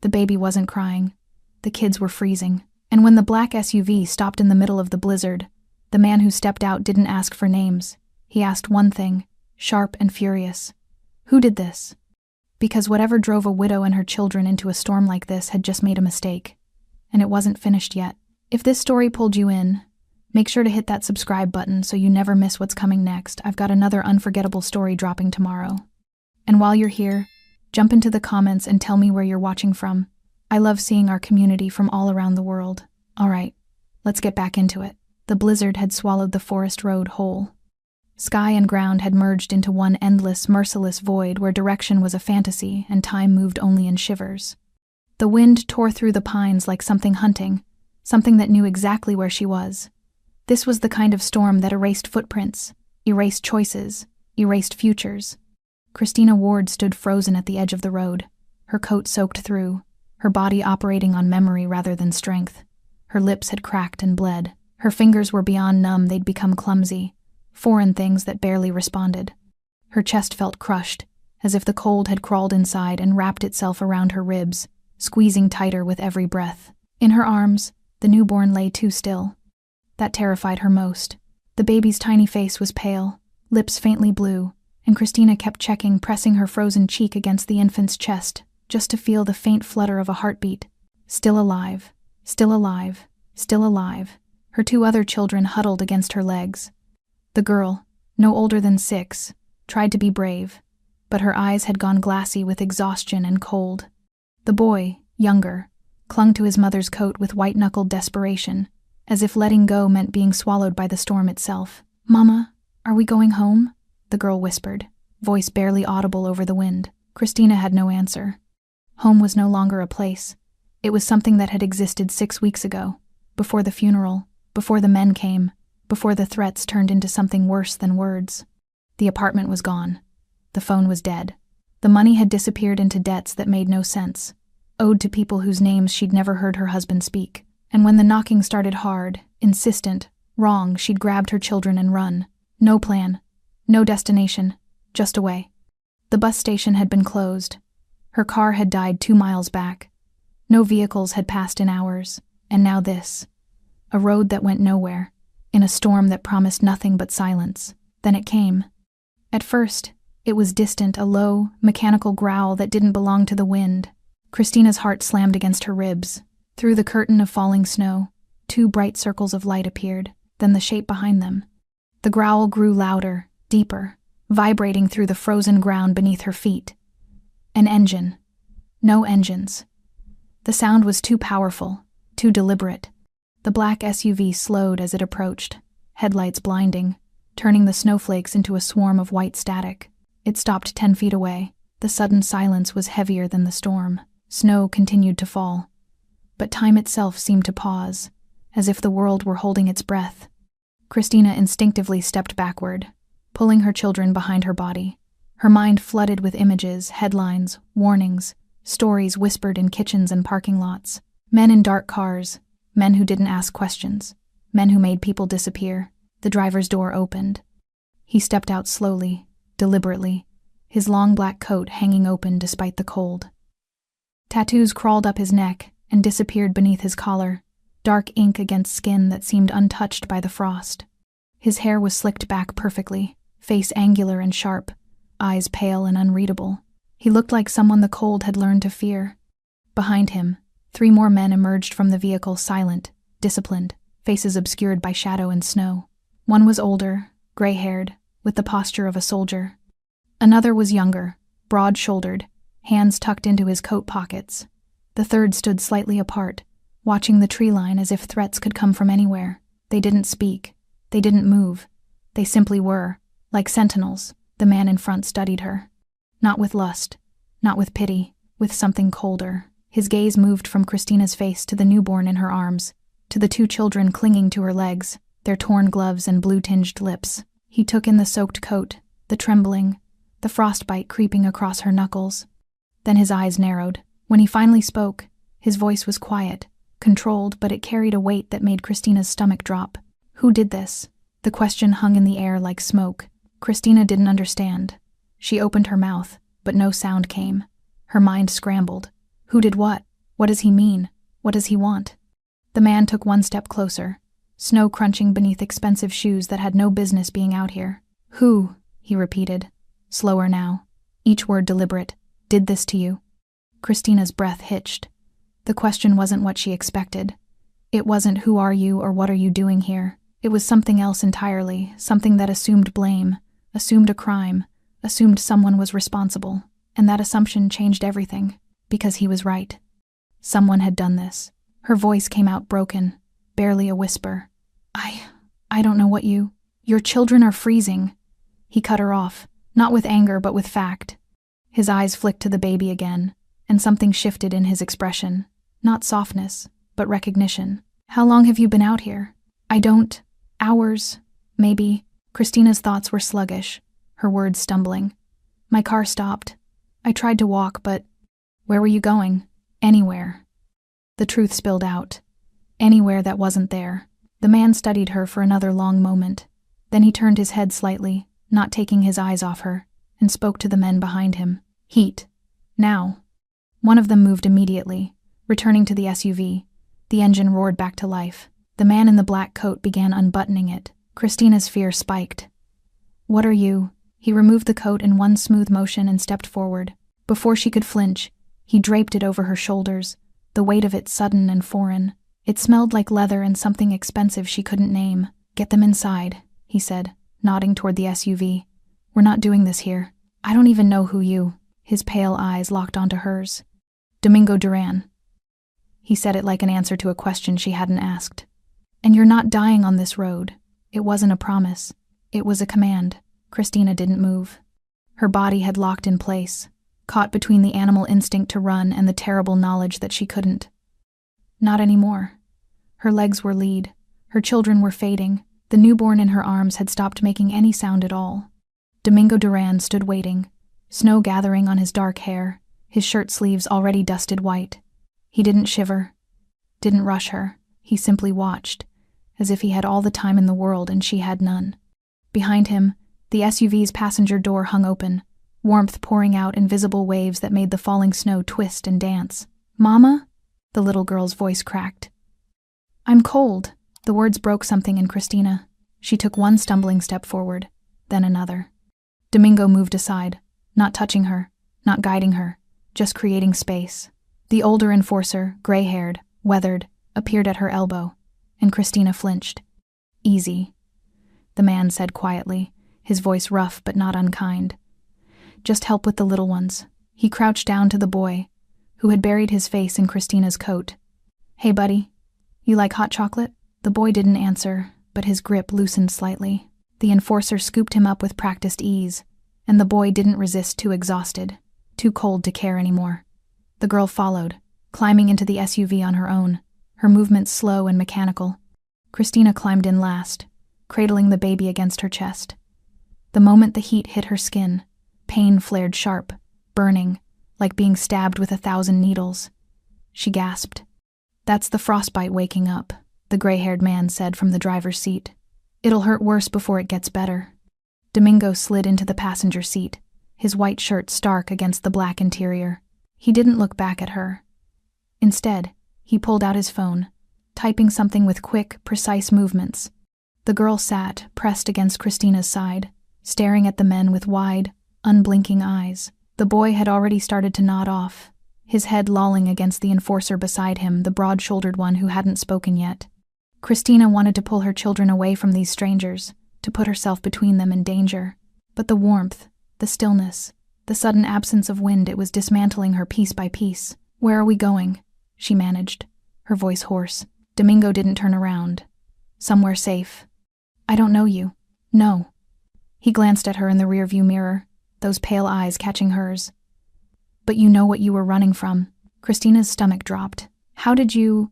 The baby wasn't crying. The kids were freezing. And when the black SUV stopped in the middle of the blizzard, the man who stepped out didn't ask for names. He asked one thing, sharp and furious. Who did this? Because whatever drove a widow and her children into a storm like this had just made a mistake. And it wasn't finished yet. If this story pulled you in, make sure to hit that subscribe button so you never miss what's coming next. I've got another unforgettable story dropping tomorrow. And while you're here, jump into the comments and tell me where you're watching from. I love seeing our community from all around the world. Alright, let's get back into it. The blizzard had swallowed the forest road whole. Sky and ground had merged into one endless, merciless void where direction was a fantasy and time moved only in shivers. The wind tore through the pines like something hunting, something that knew exactly where she was. This was the kind of storm that erased footprints, erased choices, erased futures. Christina Ward stood frozen at the edge of the road, her coat soaked through, her body operating on memory rather than strength. Her lips had cracked and bled. Her fingers were beyond numb, they'd become clumsy, foreign things that barely responded. Her chest felt crushed, as if the cold had crawled inside and wrapped itself around her ribs, squeezing tighter with every breath. In her arms, the newborn lay too still. That terrified her most. The baby's tiny face was pale, lips faintly blue, and Christina kept checking, pressing her frozen cheek against the infant's chest, just to feel the faint flutter of a heartbeat. Still alive, still alive, still alive. Her two other children huddled against her legs. The girl, no older than 6, tried to be brave, but her eyes had gone glassy with exhaustion and cold. The boy, younger, clung to his mother's coat with white-knuckled desperation, as if letting go meant being swallowed by the storm itself. "Mama, are we going home?" the girl whispered, voice barely audible over the wind. Christina had no answer. Home was no longer a place. It was something that had existed 6 weeks ago, before the funeral, before the men came, before the threats turned into something worse than words. The apartment was gone. The phone was dead. The money had disappeared into debts that made no sense, owed to people whose names she'd never heard her husband speak. And when the knocking started hard, insistent, wrong, she'd grabbed her children and run. No plan, no destination, just away. The bus station had been closed. Her car had died 2 miles back. No vehicles had passed in hours, and now this. A road that went nowhere, in a storm that promised nothing but silence. Then it came. At first, it was distant, a low, mechanical growl that didn't belong to the wind. Christina's heart slammed against her ribs. Through the curtain of falling snow, 2 bright circles of light appeared, then the shape behind them. The growl grew louder, deeper, vibrating through the frozen ground beneath her feet. An engine. No engines. The sound was too powerful, too deliberate. The black SUV slowed as it approached, headlights blinding, turning the snowflakes into a swarm of white static. It stopped 10 feet away. The sudden silence was heavier than the storm. Snow continued to fall. But time itself seemed to pause, as if the world were holding its breath. Christina instinctively stepped backward, pulling her children behind her body. Her mind flooded with images, headlines, warnings, stories whispered in kitchens and parking lots. Men in dark cars, men who didn't ask questions, men who made people disappear. The driver's door opened. He stepped out slowly, deliberately, his long black coat hanging open despite the cold. Tattoos crawled up his neck and disappeared beneath his collar, dark ink against skin that seemed untouched by the frost. His hair was slicked back perfectly, face angular and sharp, eyes pale and unreadable. He looked like someone the cold had learned to fear. Behind him, 3 more men emerged from the vehicle, silent, disciplined, faces obscured by shadow and snow. One was older, gray-haired, with the posture of a soldier. Another was younger, broad-shouldered, hands tucked into his coat pockets. The third stood slightly apart, watching the tree line as if threats could come from anywhere. They didn't speak. They didn't move. They simply were, like sentinels. The man in front studied her. Not with lust, not with pity, with something colder. His gaze moved from Christina's face to the newborn in her arms, to the 2 children clinging to her legs, their torn gloves and blue-tinged lips. He took in the soaked coat, the trembling, the frostbite creeping across her knuckles. Then his eyes narrowed. When he finally spoke, his voice was quiet, controlled, but it carried a weight that made Christina's stomach drop. Who did this? The question hung in the air like smoke. Christina didn't understand. She opened her mouth, but no sound came. Her mind scrambled. Who did what? What does he mean? What does he want? The man took one step closer, snow crunching beneath expensive shoes that had no business being out here. Who, he repeated, slower now, each word deliberate, did this to you? Christina's breath hitched. The question wasn't what she expected. It wasn't who are you or what are you doing here. It was something else entirely, something that assumed blame, assumed a crime, assumed someone was responsible, and that assumption changed everything, because he was right. Someone had done this. Her voice came out broken, barely a whisper. I don't know what your children are freezing. He cut her off, not with anger but with fact. His eyes flicked to the baby again, and something shifted in his expression. Not softness, but recognition. How long have you been out here? Hours, maybe. Christina's thoughts were sluggish, her words stumbling. My car stopped. I tried to walk, but where were you going? Anywhere. The truth spilled out. Anywhere that wasn't there. The man studied her for another long moment. Then he turned his head slightly, not taking his eyes off her, and spoke to the men behind him. Heat. Now. One of them moved immediately, returning to the SUV. The engine roared back to life. The man in the black coat began unbuttoning it. Christina's fear spiked. What are you? He removed the coat in one smooth motion and stepped forward. Before she could flinch, he draped it over her shoulders, the weight of it sudden and foreign. It smelled like leather and something expensive she couldn't name. Get them inside, he said, nodding toward the SUV. We're not doing this here. I don't even know who you. His pale eyes locked onto hers. Domingo Duran. He said it like an answer to a question she hadn't asked. And you're not dying on this road. It wasn't a promise. It was a command. Christina didn't move. Her body had locked in place, caught between the animal instinct to run and the terrible knowledge that she couldn't. Not anymore. Her legs were lead. Her children were fading. The newborn in her arms had stopped making any sound at all. Domingo Duran stood waiting, snow gathering on his dark hair, his shirt sleeves already dusted white. He didn't shiver, didn't rush her. He simply watched, as if he had all the time in the world and she had none. Behind him, the SUV's passenger door hung open, warmth pouring out in visible waves that made the falling snow twist and dance. Mama? The little girl's voice cracked. I'm cold. The words broke something in Christina. She took one stumbling step forward, then another. Domingo moved aside, not touching her, not guiding her, just creating space. The older enforcer, gray-haired, weathered, appeared at her elbow, and Christina flinched. Easy, the man said quietly, his voice rough but not unkind. Just help with the little ones. He crouched down to the boy, who had buried his face in Christina's coat. Hey, buddy, you like hot chocolate? The boy didn't answer, but his grip loosened slightly. The enforcer scooped him up with practiced ease, and the boy didn't resist, too exhausted, too cold to care anymore. The girl followed, climbing into the SUV on her own, her movements slow and mechanical. Christina climbed in last, cradling the baby against her chest. The moment the heat hit her skin, pain flared sharp, burning, like being stabbed with 1,000 needles. She gasped. That's the frostbite waking up, the gray-haired man said from the driver's seat. It'll hurt worse before it gets better. Domingo slid into the passenger seat, his white shirt stark against the black interior. He didn't look back at her. Instead, he pulled out his phone, typing something with quick, precise movements. The girl sat, pressed against Christina's side, staring at the men with wide, unblinking eyes. The boy had already started to nod off, his head lolling against the enforcer beside him, the broad-shouldered one who hadn't spoken yet. Christina wanted to pull her children away from these strangers, to put herself between them and danger. But the warmth, the stillness, the sudden absence of wind, it was dismantling her piece by piece. Where are we going? She managed, her voice hoarse. Domingo didn't turn around. Somewhere safe. I don't know you. No. He glanced at her in the rearview mirror, those pale eyes catching hers. But you know what you were running from. Christina's stomach dropped. How did you...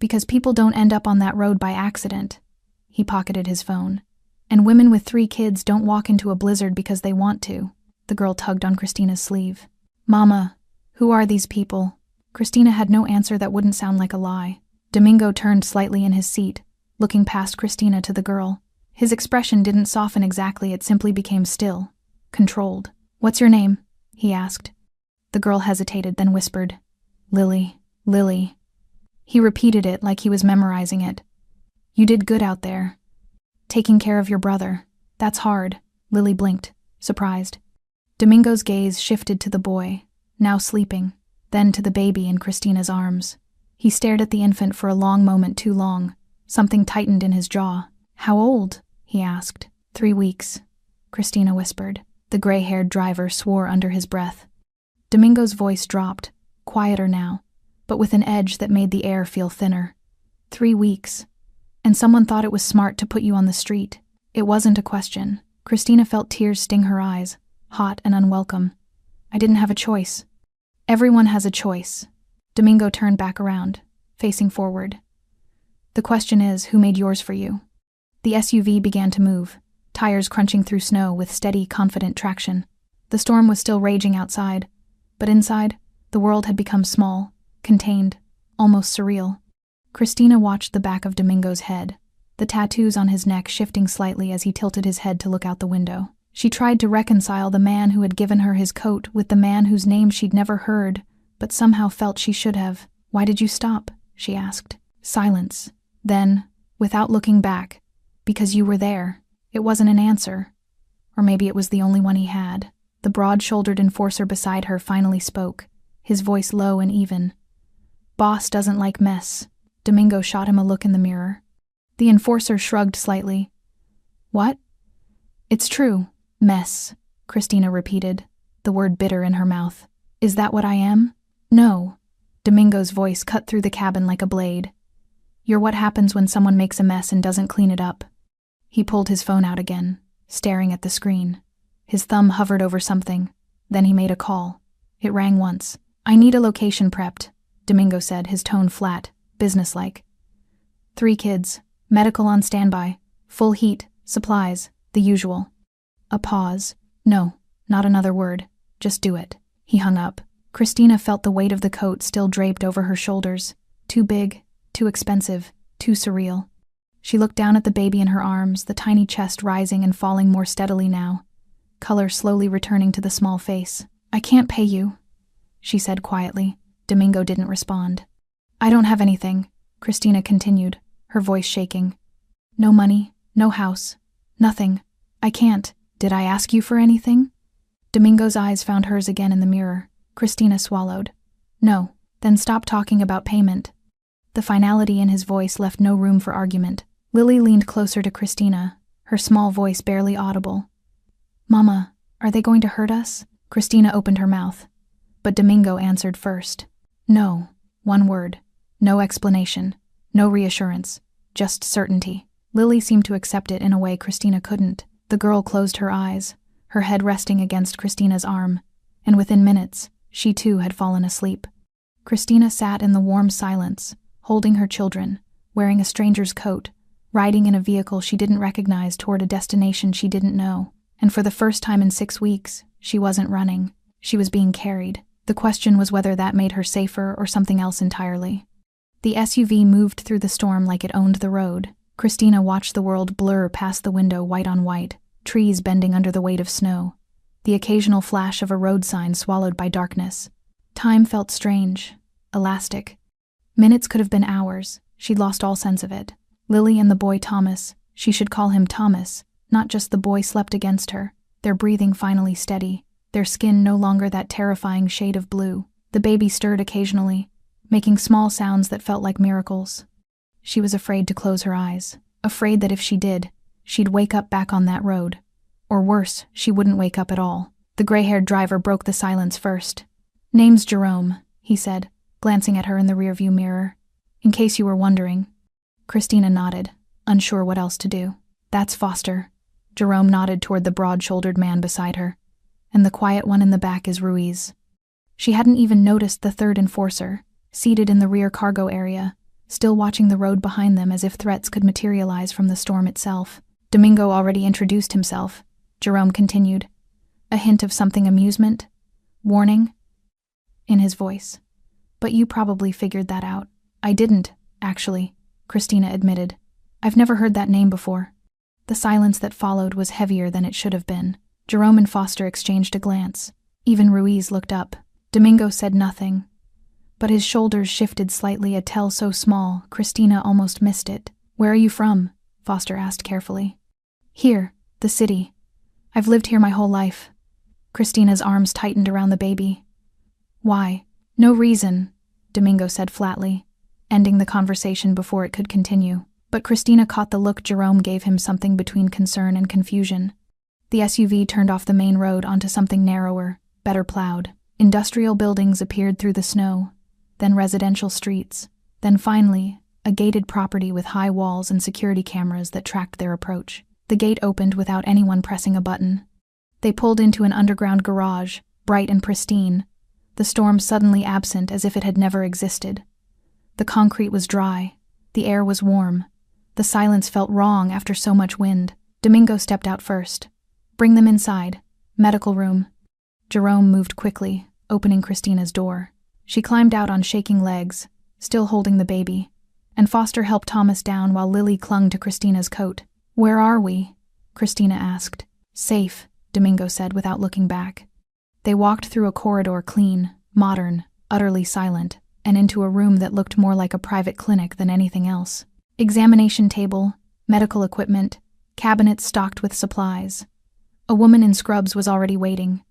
Because people don't end up on that road by accident. He pocketed his phone. And women with 3 kids don't walk into a blizzard because they want to. The girl tugged on Christina's sleeve. Mama, who are these people? Christina had no answer that wouldn't sound like a lie. Domingo turned slightly in his seat, looking past Christina to the girl. His expression didn't soften exactly, it simply became still, controlled. What's your name? He asked. The girl hesitated, then whispered. Lily. Lily. He repeated it like he was memorizing it. You did good out there. Taking care of your brother. That's hard. Lily blinked, surprised. Domingo's gaze shifted to the boy, now sleeping, then to the baby in Christina's arms. He stared at the infant for a long moment, too long. Something tightened in his jaw. How old? He asked. 3 weeks, Christina whispered. The gray-haired driver swore under his breath. Domingo's voice dropped, quieter now, but with an edge that made the air feel thinner. 3 weeks. And someone thought it was smart to put you on the street. It wasn't a question. Christina felt tears sting her eyes, hot and unwelcome. I didn't have a choice. Everyone has a choice. Domingo turned back around, facing forward. The question is, who made yours for you? The SUV began to move, tires crunching through snow with steady, confident traction. The storm was still raging outside, but inside, the world had become small, contained, almost surreal. Christina watched the back of Domingo's head, the tattoos on his neck shifting slightly as he tilted his head to look out the window. She tried to reconcile the man who had given her his coat with the man whose name she'd never heard, but somehow felt she should have. Why did you stop? She asked. Silence. Then, without looking back, because you were there. It wasn't an answer. Or maybe it was the only one he had. The broad-shouldered enforcer beside her finally spoke, his voice low and even. Boss doesn't like mess. Domingo shot him a look in the mirror. The enforcer shrugged slightly. What? It's true. Mess, Christina repeated, the word bitter in her mouth. Is that what I am? No. Domingo's voice cut through the cabin like a blade. You're what happens when someone makes a mess and doesn't clean it up. He pulled his phone out again, staring at the screen. His thumb hovered over something. Then he made a call. It rang once. I need a location prepped, Domingo said, his tone flat, businesslike. 3 kids, medical on standby, full heat, supplies, the usual. A pause. No, not another word. Just do it. He hung up. Christina felt the weight of the coat still draped over her shoulders. Too big, too expensive, too surreal. She looked down at the baby in her arms, the tiny chest rising and falling more steadily now, color slowly returning to the small face. I can't pay you, she said quietly. Domingo didn't respond. I don't have anything, Christina continued, her voice shaking. No money, no house, nothing. I can't. Did I ask you for anything? Domingo's eyes found hers again in the mirror. Christina swallowed. No. Then stop talking about payment. The finality in his voice left no room for argument. Lily leaned closer to Christina, her small voice barely audible. Mama, are they going to hurt us? Christina opened her mouth, but Domingo answered first. No. One word. No explanation. No reassurance. Just certainty. Lily seemed to accept it in a way Christina couldn't. The girl closed her eyes, her head resting against Christina's arm, and within minutes, she too had fallen asleep. Christina sat in the warm silence, holding her children, wearing a stranger's coat, riding in a vehicle she didn't recognize toward a destination she didn't know. And for the first time in 6 weeks, she wasn't running. She was being carried. The question was whether that made her safer or something else entirely. The SUV moved through the storm like it owned the road. Christina watched the world blur past the window white on white, trees bending under the weight of snow, the occasional flash of a road sign swallowed by darkness. Time felt strange, elastic. Minutes could have been hours. She'd lost all sense of it. Lily and the boy Thomas, she should call him Thomas, not just the boy, slept against her, their breathing finally steady, their skin no longer that terrifying shade of blue. The baby stirred occasionally, making small sounds that felt like miracles. She was afraid to close her eyes, afraid that if she did, she'd wake up back on that road. Or worse, she wouldn't wake up at all. The gray-haired driver broke the silence first. Name's Jerome, he said, glancing at her in the rearview mirror. In case you were wondering. Christina nodded, unsure what else to do. That's Foster. Jerome nodded toward the broad-shouldered man beside her. And the quiet one in the back is Ruiz. She hadn't even noticed the third enforcer, seated in the rear cargo area, still watching the road behind them as if threats could materialize from the storm itself. Domingo already introduced himself. Jerome continued, a hint of something amusement, warning, in his voice. But you probably figured that out. I didn't, actually, Christina admitted. I've never heard that name before. The silence that followed was heavier than it should have been. Jerome and Foster exchanged a glance. Even Ruiz looked up. Domingo said nothing, but his shoulders shifted slightly, a tell so small, Christina almost missed it. "Where are you from?" Foster asked carefully. "Here, the city. I've lived here my whole life." Christina's arms tightened around the baby. "Why?" "No reason," Domingo said flatly, ending the conversation before it could continue. But Christina caught the look Jerome gave him, something between concern and confusion. The SUV turned off the main road onto something narrower, better plowed. Industrial buildings appeared through the snow, then residential streets, then finally, a gated property with high walls and security cameras that tracked their approach. The gate opened without anyone pressing a button. They pulled into an underground garage, bright and pristine, the storm suddenly absent as if it had never existed. The concrete was dry, the air was warm, the silence felt wrong after so much wind. Domingo stepped out first. "Bring them inside. Medical room." Jerome moved quickly, opening Christina's door. She climbed out on shaking legs, still holding the baby, and Foster helped Thomas down while Lily clung to Christina's coat. "Where are we?" Christina asked. "Safe," Domingo said without looking back. They walked through a corridor, clean, modern, utterly silent, and into a room that looked more like a private clinic than anything else. Examination table, medical equipment, cabinets stocked with supplies. A woman in scrubs was already waiting,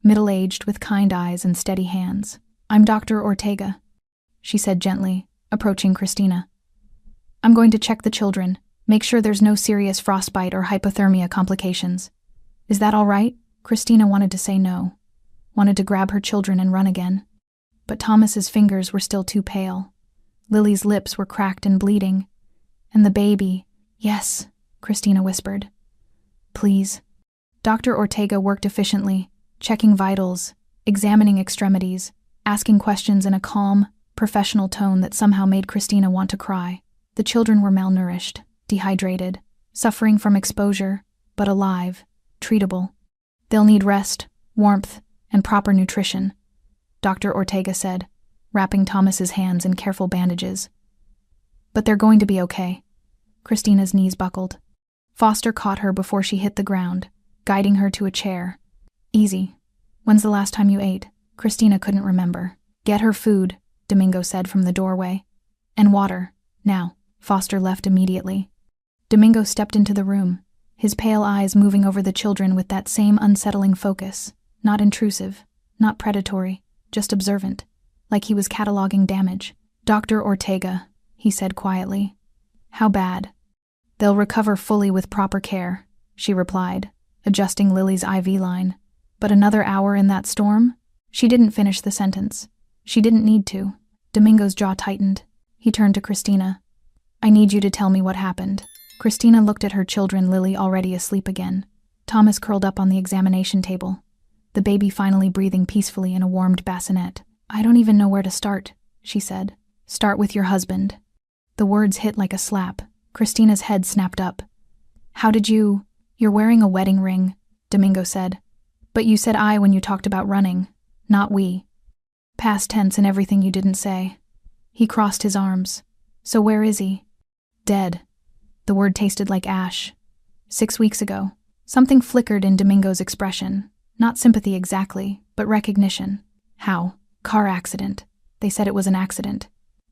middle-aged with kind eyes and steady hands. "I'm Dr. Ortega," she said gently, approaching Christina. "I'm going to check the children, make sure there's no serious frostbite or hypothermia complications. Is that all right?" Christina wanted to say no, wanted to grab her children and run again. But Thomas's fingers were still too pale. Lily's lips were cracked and bleeding. And the baby— "Yes," Christina whispered. "Please." Dr. Ortega worked efficiently, checking vitals, examining extremities, asking questions in a calm, professional tone that somehow made Christina want to cry. The children were malnourished, dehydrated, suffering from exposure, but alive, treatable. "They'll need rest, warmth, and proper nutrition," Dr. Ortega said, wrapping Thomas's hands in careful bandages. "But they're going to be okay." Christina's knees buckled. Foster caught her before she hit the ground, guiding her to a chair. "Easy. When's the last time you ate?" Christina couldn't remember. "Get her food," Domingo said from the doorway. "And water, now." Foster left immediately. Domingo stepped into the room, his pale eyes moving over the children with that same unsettling focus, not intrusive, not predatory, just observant, like he was cataloging damage. "Dr. Ortega," he said quietly. "How bad?" "They'll recover fully with proper care," she replied, adjusting Lily's IV line. "But another hour in that storm?" She didn't finish the sentence. She didn't need to. Domingo's jaw tightened. He turned to Christina. "I need you to tell me what happened." Christina looked at her children, Lily already asleep again. Thomas curled up on the examination table, the baby finally breathing peacefully in a warmed bassinet. "I don't even know where to start," she said. "Start with your husband." The words hit like a slap. Christina's head snapped up. "How did you— You're wearing a wedding ring," Domingo said. "But you said I when you talked about running, not we. Past tense in everything you didn't say." He crossed his arms. "So where is he?" "Dead." The word tasted like ash. 6 weeks ago. Something flickered in Domingo's expression. Not sympathy exactly, but recognition. "How?" "Car accident. They said it was an accident."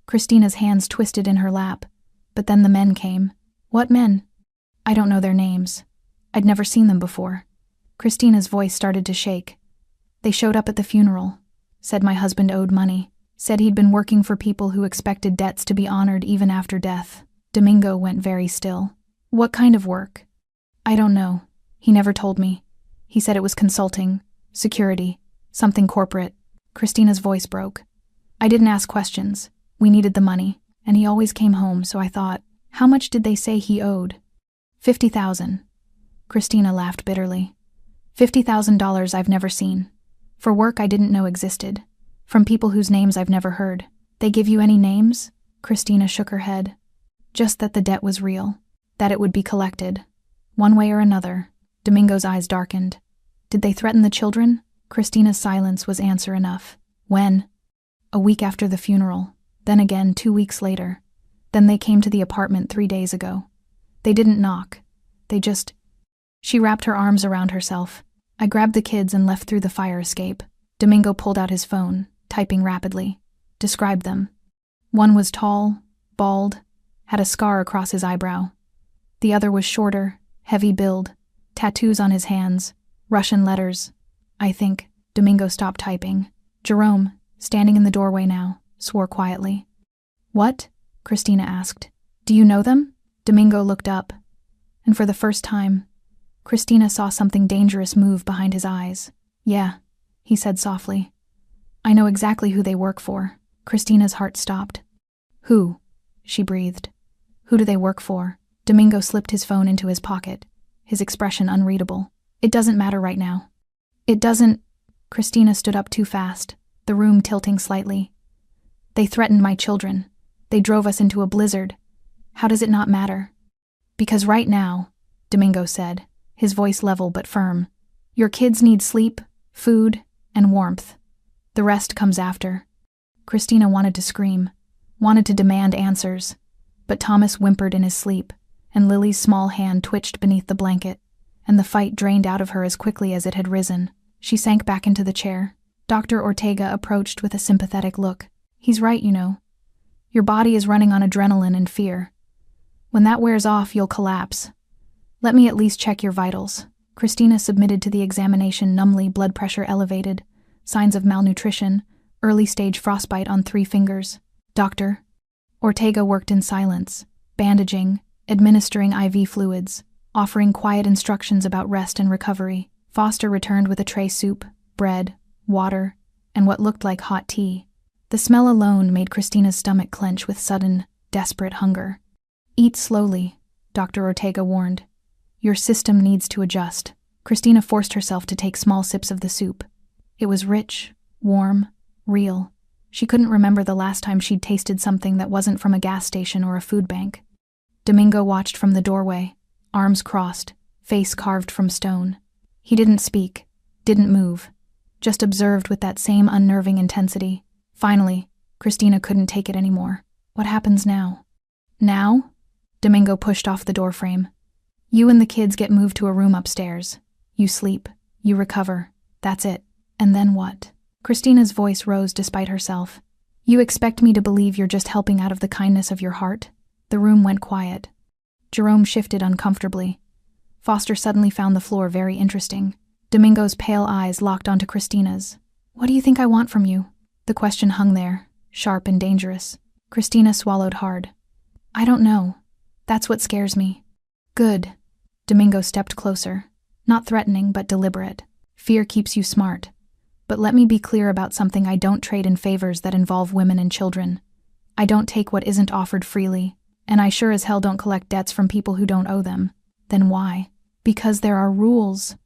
Christina's hands twisted in her lap. But then the men came. "What men?" "I don't know their names. I'd never seen them before." Christina's voice started to shake. "They showed up at the funeral. Said my husband owed money. Said he'd been working for people who expected debts to be honored even after death." Domingo went very still. "What kind of work?" "I don't know. He never told me. He said it was consulting, security, something corporate." Christina's voice broke. "I didn't ask questions. We needed the money, and he always came home, so I thought, how much did they say he owed?" $50,000. Christina laughed bitterly. $50,000 I've never seen. For work I didn't know existed. From people whose names I've never heard. "They give you any names?" Christina shook her head. "Just that the debt was real. That it would be collected. One way or another." Domingo's eyes darkened. "Did they threaten the children?" Christina's silence was answer enough. "When?" "A week after the funeral. Then again 2 weeks later. Then they came to the apartment 3 days ago. They didn't knock. They just—" She wrapped her arms around herself. "I grabbed the kids and left through the fire escape." Domingo pulled out his phone, typing rapidly. Describe them. One was tall, bald, had a scar across his eyebrow. The other was shorter, heavy build, tattoos on his hands, Russian letters. I think. Domingo stopped typing. Jerome, standing in the doorway now, swore quietly. What? Christina asked. Do you know them? Domingo looked up, and for the first time, Christina saw something dangerous move behind his eyes. Yeah, he said softly. I know exactly who they work for. Christina's heart stopped. Who? She breathed. Who do they work for? Domingo slipped his phone into his pocket, his expression unreadable. It doesn't matter right now. It doesn't. Christina stood up too fast, the room tilting slightly. They threatened my children. They drove us into a blizzard. How does it not matter? Because right now, Domingo said, his voice level but firm, your kids need sleep, food, and warmth. The rest comes after. Christina wanted to scream, wanted to demand answers, but Thomas whimpered in his sleep, and Lily's small hand twitched beneath the blanket, and the fight drained out of her as quickly as it had risen. She sank back into the chair. Dr. Ortega approached with a sympathetic look. He's right, you know. Your body is running on adrenaline and fear. When that wears off, you'll collapse. Let me at least check your vitals. Christina submitted to the examination numbly, blood pressure elevated, signs of malnutrition, early-stage frostbite on 3 fingers. Doctor. Ortega worked in silence, bandaging, administering IV fluids, offering quiet instructions about rest and recovery. Foster returned with a tray soup, bread, water, and what looked like hot tea. The smell alone made Christina's stomach clench with sudden, desperate hunger. Eat slowly, Dr. Ortega warned. Your system needs to adjust. Christina forced herself to take small sips of the soup. It was rich, warm, real. She couldn't remember the last time she'd tasted something that wasn't from a gas station or a food bank. Domingo watched from the doorway, arms crossed, face carved from stone. He didn't speak, didn't move, just observed with that same unnerving intensity. Finally, Christina couldn't take it anymore. What happens now? Now? Domingo pushed off the doorframe. You and the kids get moved to a room upstairs. You sleep, you recover, that's it. And then what? Christina's voice rose despite herself. You expect me to believe you're just helping out of the kindness of your heart? The room went quiet. Jerome shifted uncomfortably. Foster suddenly found the floor very interesting. Domingo's pale eyes locked onto Christina's. What do you think I want from you? The question hung there, sharp and dangerous. Christina swallowed hard. I don't know. That's what scares me. Good. Domingo stepped closer. Not threatening, but deliberate. Fear keeps you smart. But let me be clear about something. I don't trade in favors that involve women and children. I don't take what isn't offered freely, and I sure as hell don't collect debts from people who don't owe them. Then why? Because there are rules.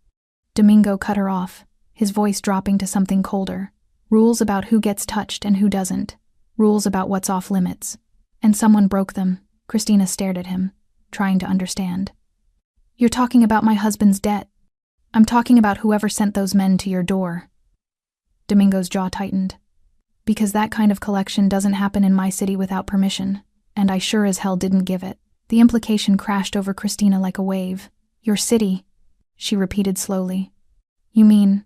Domingo cut her off, his voice dropping to something colder. Rules about who gets touched and who doesn't. Rules about what's off limits. And someone broke them. Christina stared at him, trying to understand. You're talking about my husband's debt. I'm talking about whoever sent those men to your door. Domingo's jaw tightened. Because that kind of collection doesn't happen in my city without permission, and I sure as hell didn't give it. The implication crashed over Christina like a wave. Your city, she repeated slowly. You mean?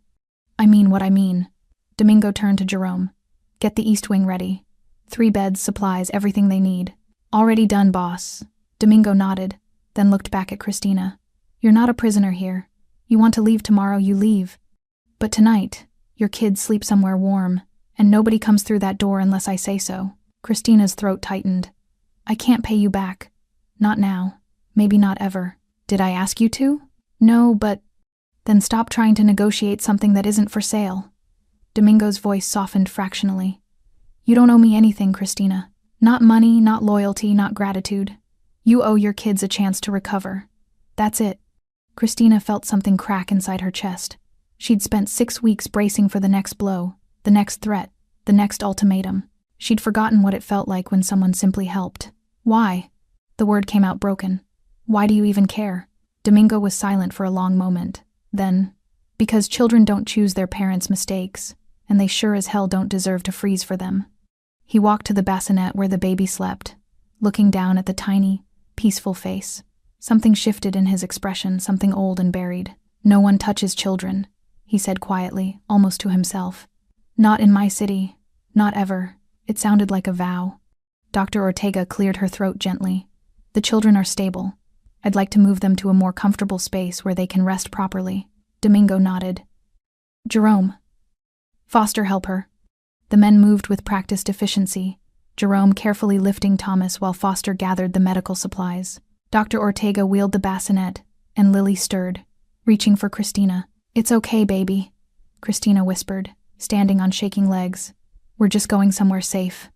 I mean what I mean. Domingo turned to Jerome. Get the East Wing ready. 3 beds, supplies, everything they need. Already done, boss. Domingo nodded, then looked back at Christina. You're not a prisoner here. You want to leave tomorrow, you leave. But tonight, your kids sleep somewhere warm, and nobody comes through that door unless I say so. Christina's throat tightened. I can't pay you back. Not now. Maybe not ever. Did I ask you to? No, but... Then stop trying to negotiate something that isn't for sale. Domingo's voice softened fractionally. You don't owe me anything, Christina. Not money, not loyalty, not gratitude. You owe your kids a chance to recover. That's it. Christina felt something crack inside her chest. She'd spent 6 weeks bracing for the next blow, the next threat, the next ultimatum. She'd forgotten what it felt like when someone simply helped. Why? The word came out broken. Why do you even care? Domingo was silent for a long moment. Then, because children don't choose their parents' mistakes, and they sure as hell don't deserve to freeze for them. He walked to the bassinet where the baby slept, looking down at the tiny, peaceful face. Something shifted in his expression, something old and buried. No one touches children, he said quietly, almost to himself. Not in my city. Not ever. It sounded like a vow. Dr. Ortega cleared her throat gently. The children are stable. I'd like to move them to a more comfortable space where they can rest properly. Domingo nodded. Jerome. Foster, help her. The men moved with practiced efficiency, Jerome carefully lifting Thomas while Foster gathered the medical supplies. Dr. Ortega wheeled the bassinet, and Lily stirred, reaching for Christina. It's okay, baby, Christina whispered, standing on shaking legs. We're just going somewhere safe.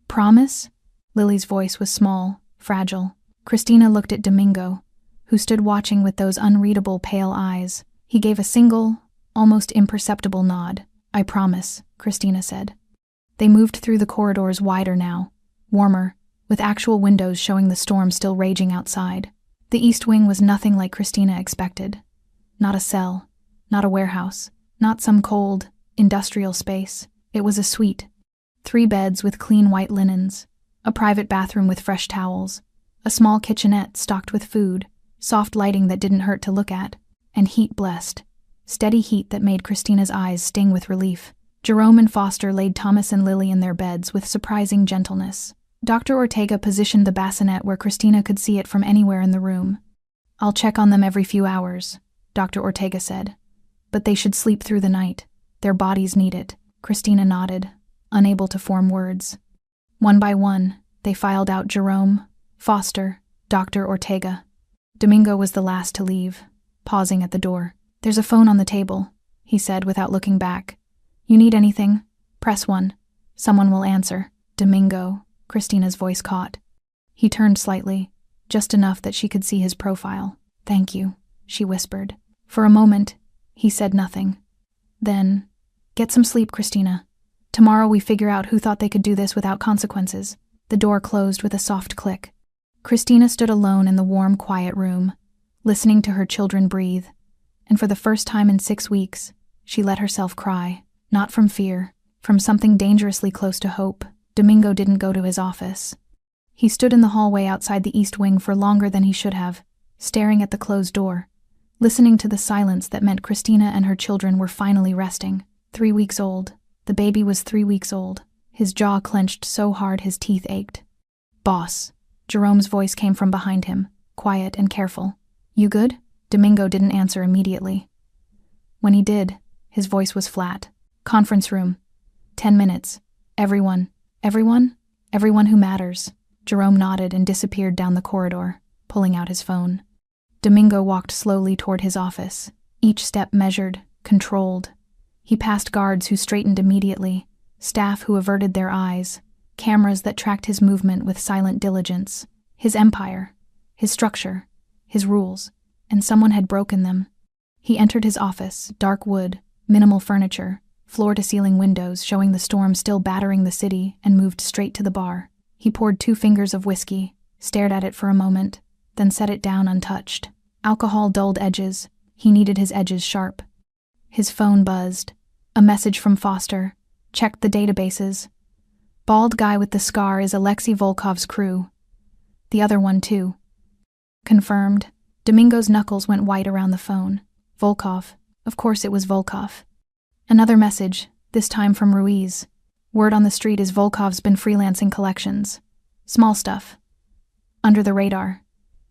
Promise? Lily's voice was small, fragile. Christina looked at Domingo, who stood watching with those unreadable pale eyes. He gave a single, almost imperceptible nod. I promise, Christina said. They moved through the corridors wider now, warmer, with actual windows showing the storm still raging outside. The east wing was nothing like Christina expected. Not a cell, not a warehouse, not some cold, industrial space. It was a suite. 3 beds with clean white linens, a private bathroom with fresh towels, a small kitchenette stocked with food, soft lighting that didn't hurt to look at, and heat blessed. Steady heat that made Christina's eyes sting with relief. Jerome and Foster laid Thomas and Lily in their beds with surprising gentleness. Dr. Ortega positioned the bassinet where Christina could see it from anywhere in the room. I'll check on them every few hours, Dr. Ortega said. But they should sleep through the night. Their bodies need it. Christina nodded, unable to form words. One by one, they filed out Jerome, Foster, Dr. Ortega. Domingo was the last to leave, pausing at the door. There's a phone on the table, he said without looking back. You need anything? Press 1. Someone will answer. Domingo, Christina's voice caught. He turned slightly, just enough that she could see his profile. Thank you, she whispered. For a moment, he said nothing. Then, get some sleep, Christina. Tomorrow we figure out who thought they could do this without consequences. The door closed with a soft click. Christina stood alone in the warm, quiet room, listening to her children breathe. And for the first time in 6 weeks, she let herself cry. Not from fear, from something dangerously close to hope. Domingo didn't go to his office. He stood in the hallway outside the east wing for longer than he should have, staring at the closed door, listening to the silence that meant Christina and her children were finally resting. 3 weeks old. The baby was 3 weeks old. His jaw clenched so hard his teeth ached. Boss. Jerome's voice came from behind him, quiet and careful. You good? Domingo didn't answer immediately. When he did, his voice was flat. Conference room. 10 minutes. Everyone who matters. Jerome nodded and disappeared down the corridor, pulling out his phone. Domingo walked slowly toward his office, each step measured, controlled. He passed guards who straightened immediately, staff who averted their eyes, cameras that tracked his movement with silent diligence. His empire, his structure, his rules, and someone had broken them. He entered his office, dark wood, minimal furniture, floor-to-ceiling windows showing the storm still battering the city, and moved straight to the bar. He poured 2 fingers of whiskey, stared at it for a moment, then set it down untouched. Alcohol dulled edges. He needed his edges sharp. His phone buzzed. A message from Foster. Checked the databases. Bald guy with the scar is Alexei Volkov's crew. The other one, too. Confirmed. Domingo's knuckles went white around the phone. Volkov. Of course it was Volkov. Another message, this time from Ruiz. Word on the street is Volkov's been freelancing collections. Small stuff. Under the radar.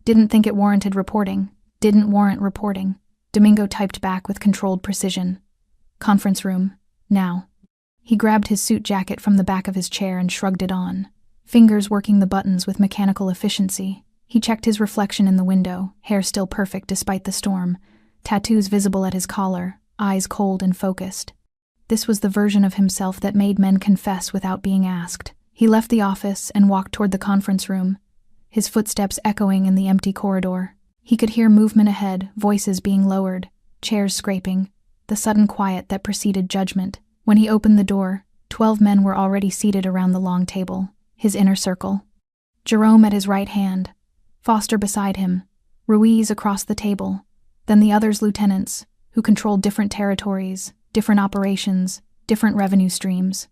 Didn't think it warranted reporting. Didn't warrant reporting. Domingo typed back with controlled precision. Conference room. Now. He grabbed his suit jacket from the back of his chair and shrugged it on, fingers working the buttons with mechanical efficiency. He checked his reflection in the window, hair still perfect despite the storm, tattoos visible at his collar, eyes cold and focused. This was the version of himself that made men confess without being asked. He left the office and walked toward the conference room, his footsteps echoing in the empty corridor. He could hear movement ahead, voices being lowered, chairs scraping, the sudden quiet that preceded judgment. When he opened the door, 12 men were already seated around the long table, his inner circle. Jerome at his right hand, Foster beside him, Ruiz across the table, then the others lieutenants, who controlled different territories, different operations, different revenue streams.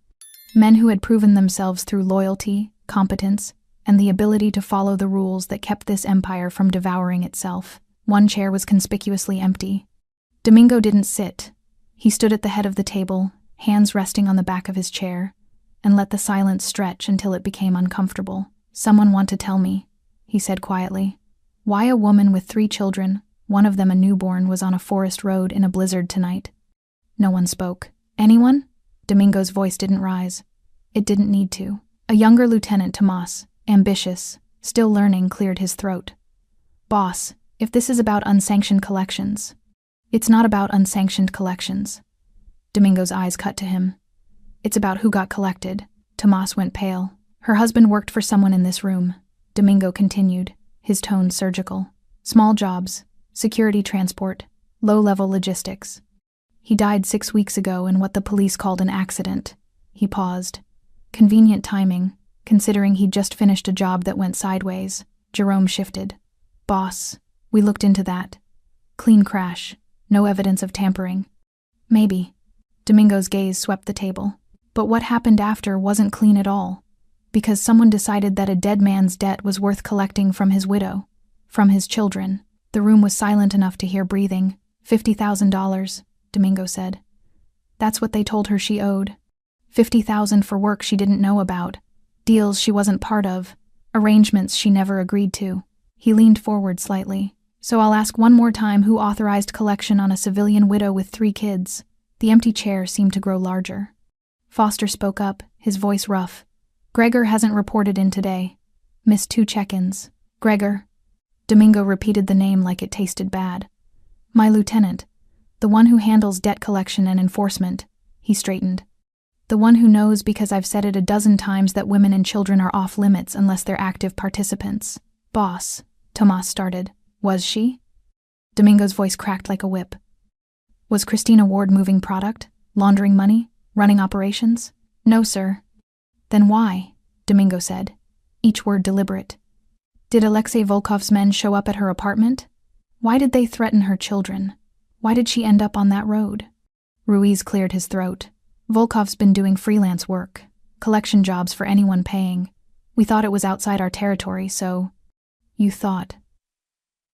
Men who had proven themselves through loyalty, competence, and the ability to follow the rules that kept this empire from devouring itself. One chair was conspicuously empty. Domingo didn't sit. He stood at the head of the table, hands resting on the back of his chair, and let the silence stretch until it became uncomfortable. "Someone want to tell me," he said quietly, "why a woman with 3 children, one of them a newborn, was on a forest road in a blizzard tonight?" No one spoke. "Anyone?" Domingo's voice didn't rise. It didn't need to. A younger Lieutenant Tomas, ambitious, still learning, cleared his throat. "Boss, if this is about unsanctioned collections..." "It's not about unsanctioned collections." Domingo's eyes cut to him. "It's about who got collected." Tomas went pale. "Her husband worked for someone in this room," Domingo continued, his tone surgical. "Small jobs, security transport, low-level logistics. He died 6 weeks ago in what the police called an accident." He paused. Convenient timing, considering he'd just finished a job that went sideways. Jerome shifted. "Boss, we looked into that. Clean crash, no evidence of tampering." "Maybe." Domingo's gaze swept the table. "But what happened after wasn't clean at all. Because someone decided that a dead man's debt was worth collecting from his widow, from his children." The room was silent enough to hear breathing. $50,000, Domingo said. "That's what they told her she owed. 50,000 for work she didn't know about, deals she wasn't part of, arrangements she never agreed to." He leaned forward slightly. "So I'll ask one more time, who authorized collection on a civilian widow with 3 kids? The empty chair seemed to grow larger. Foster spoke up, his voice rough. "Gregor hasn't reported in today. Missed 2 check-ins. Gregor." Domingo repeated the name like it tasted bad. "My lieutenant. The one who handles debt collection and enforcement." He straightened. "The one who knows, because I've said it a dozen times, that women and children are off limits unless they're active participants." "Boss," Tomas started. "Was she?" Domingo's voice cracked like a whip. "Was Christina Ward moving product? Laundering money? Running operations?" "No, sir." "Then why?" Domingo said, each word deliberate. "Did Alexei Volkov's men show up at her apartment? Why did they threaten her children? Why did she end up on that road?" Ruiz cleared his throat. "Volkov's been doing freelance work, collection jobs for anyone paying. We thought it was outside our territory, so..." "You thought..."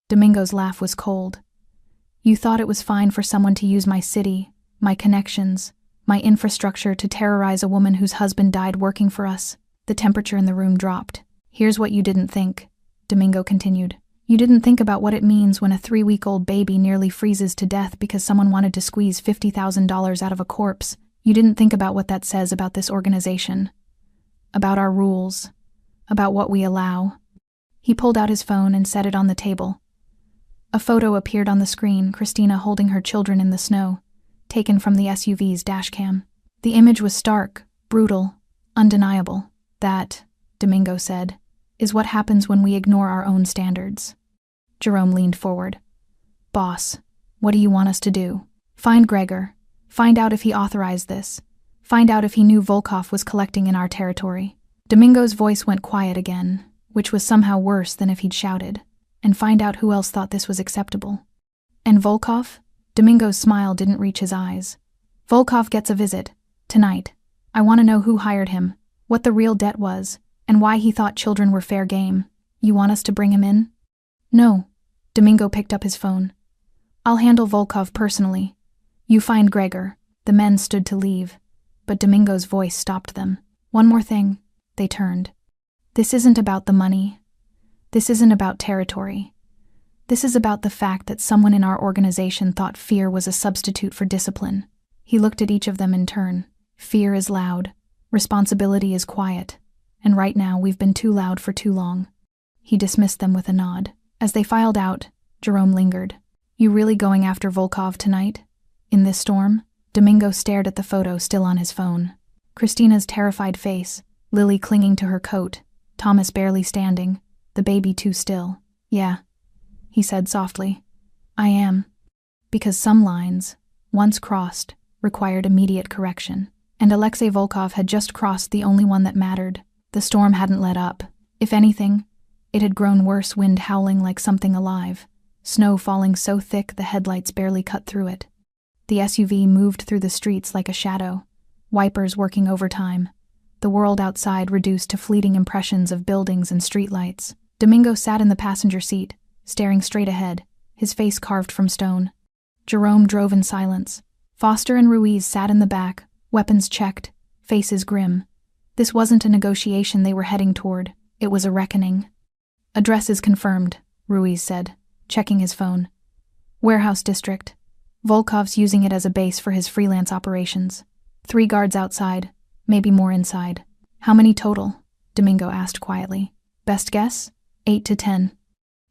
Domingo's laugh was cold. "You thought it was fine for someone to use my city, my connections, my infrastructure to terrorize a woman whose husband died working for us." The temperature in the room dropped. "Here's what you didn't think," Domingo continued. "You didn't think about what it means when a 3-week-old baby nearly freezes to death because someone wanted to squeeze $50,000 out of a corpse. You didn't think about what that says about this organization, about our rules, about what we allow." He pulled out his phone and set it on the table. A photo appeared on the screen, Christina holding her children in the snow, taken from the SUV's dashcam. The image was stark, brutal, undeniable. "That," Domingo said, "is what happens when we ignore our own standards." Jerome leaned forward. "Boss, what do you want us to do?" "Find Gregor. Find out if he authorized this. Find out if he knew Volkov was collecting in our territory." Domingo's voice went quiet again, which was somehow worse than if he'd shouted. "And find out who else thought this was acceptable." "And Volkov?" Domingo's smile didn't reach his eyes. "Volkov gets a visit. Tonight. I want to know who hired him, what the real debt was, and why he thought children were fair game. You want us to bring him in?" "No." Domingo picked up his phone. "I'll handle Volkov personally. You find Gregor." The men stood to leave, but Domingo's voice stopped them. "One more thing." They turned. "This isn't about the money. This isn't about territory. This is about the fact that someone in our organization thought fear was a substitute for discipline." He looked at each of them in turn. "Fear is loud. Responsibility is quiet. And right now we've been too loud for too long." He dismissed them with a nod. As they filed out, Jerome lingered. "You really going after Volkov tonight? In this storm?" Domingo stared at the photo still on his phone. Christina's terrified face, Lily clinging to her coat, Thomas barely standing, the baby too still. "Yeah," he said softly. "I am." Because some lines, once crossed, required immediate correction. And Alexei Volkov had just crossed the only one that mattered. The storm hadn't let up. If anything, it had grown worse, wind howling like something alive, snow falling so thick the headlights barely cut through it. The SUV moved through the streets like a shadow, wipers working overtime, the world outside reduced to fleeting impressions of buildings and streetlights. Domingo sat in the passenger seat, staring straight ahead, his face carved from stone. Jerome drove in silence. Foster and Ruiz sat in the back, weapons checked, faces grim. This wasn't a negotiation they were heading toward, it was a reckoning. Address is confirmed, Ruiz said, checking his phone. Warehouse district. Volkov's using it as a base for his freelance operations. 3 guards outside, maybe more inside. How many total? Domingo asked quietly. Best guess? 8 to 10.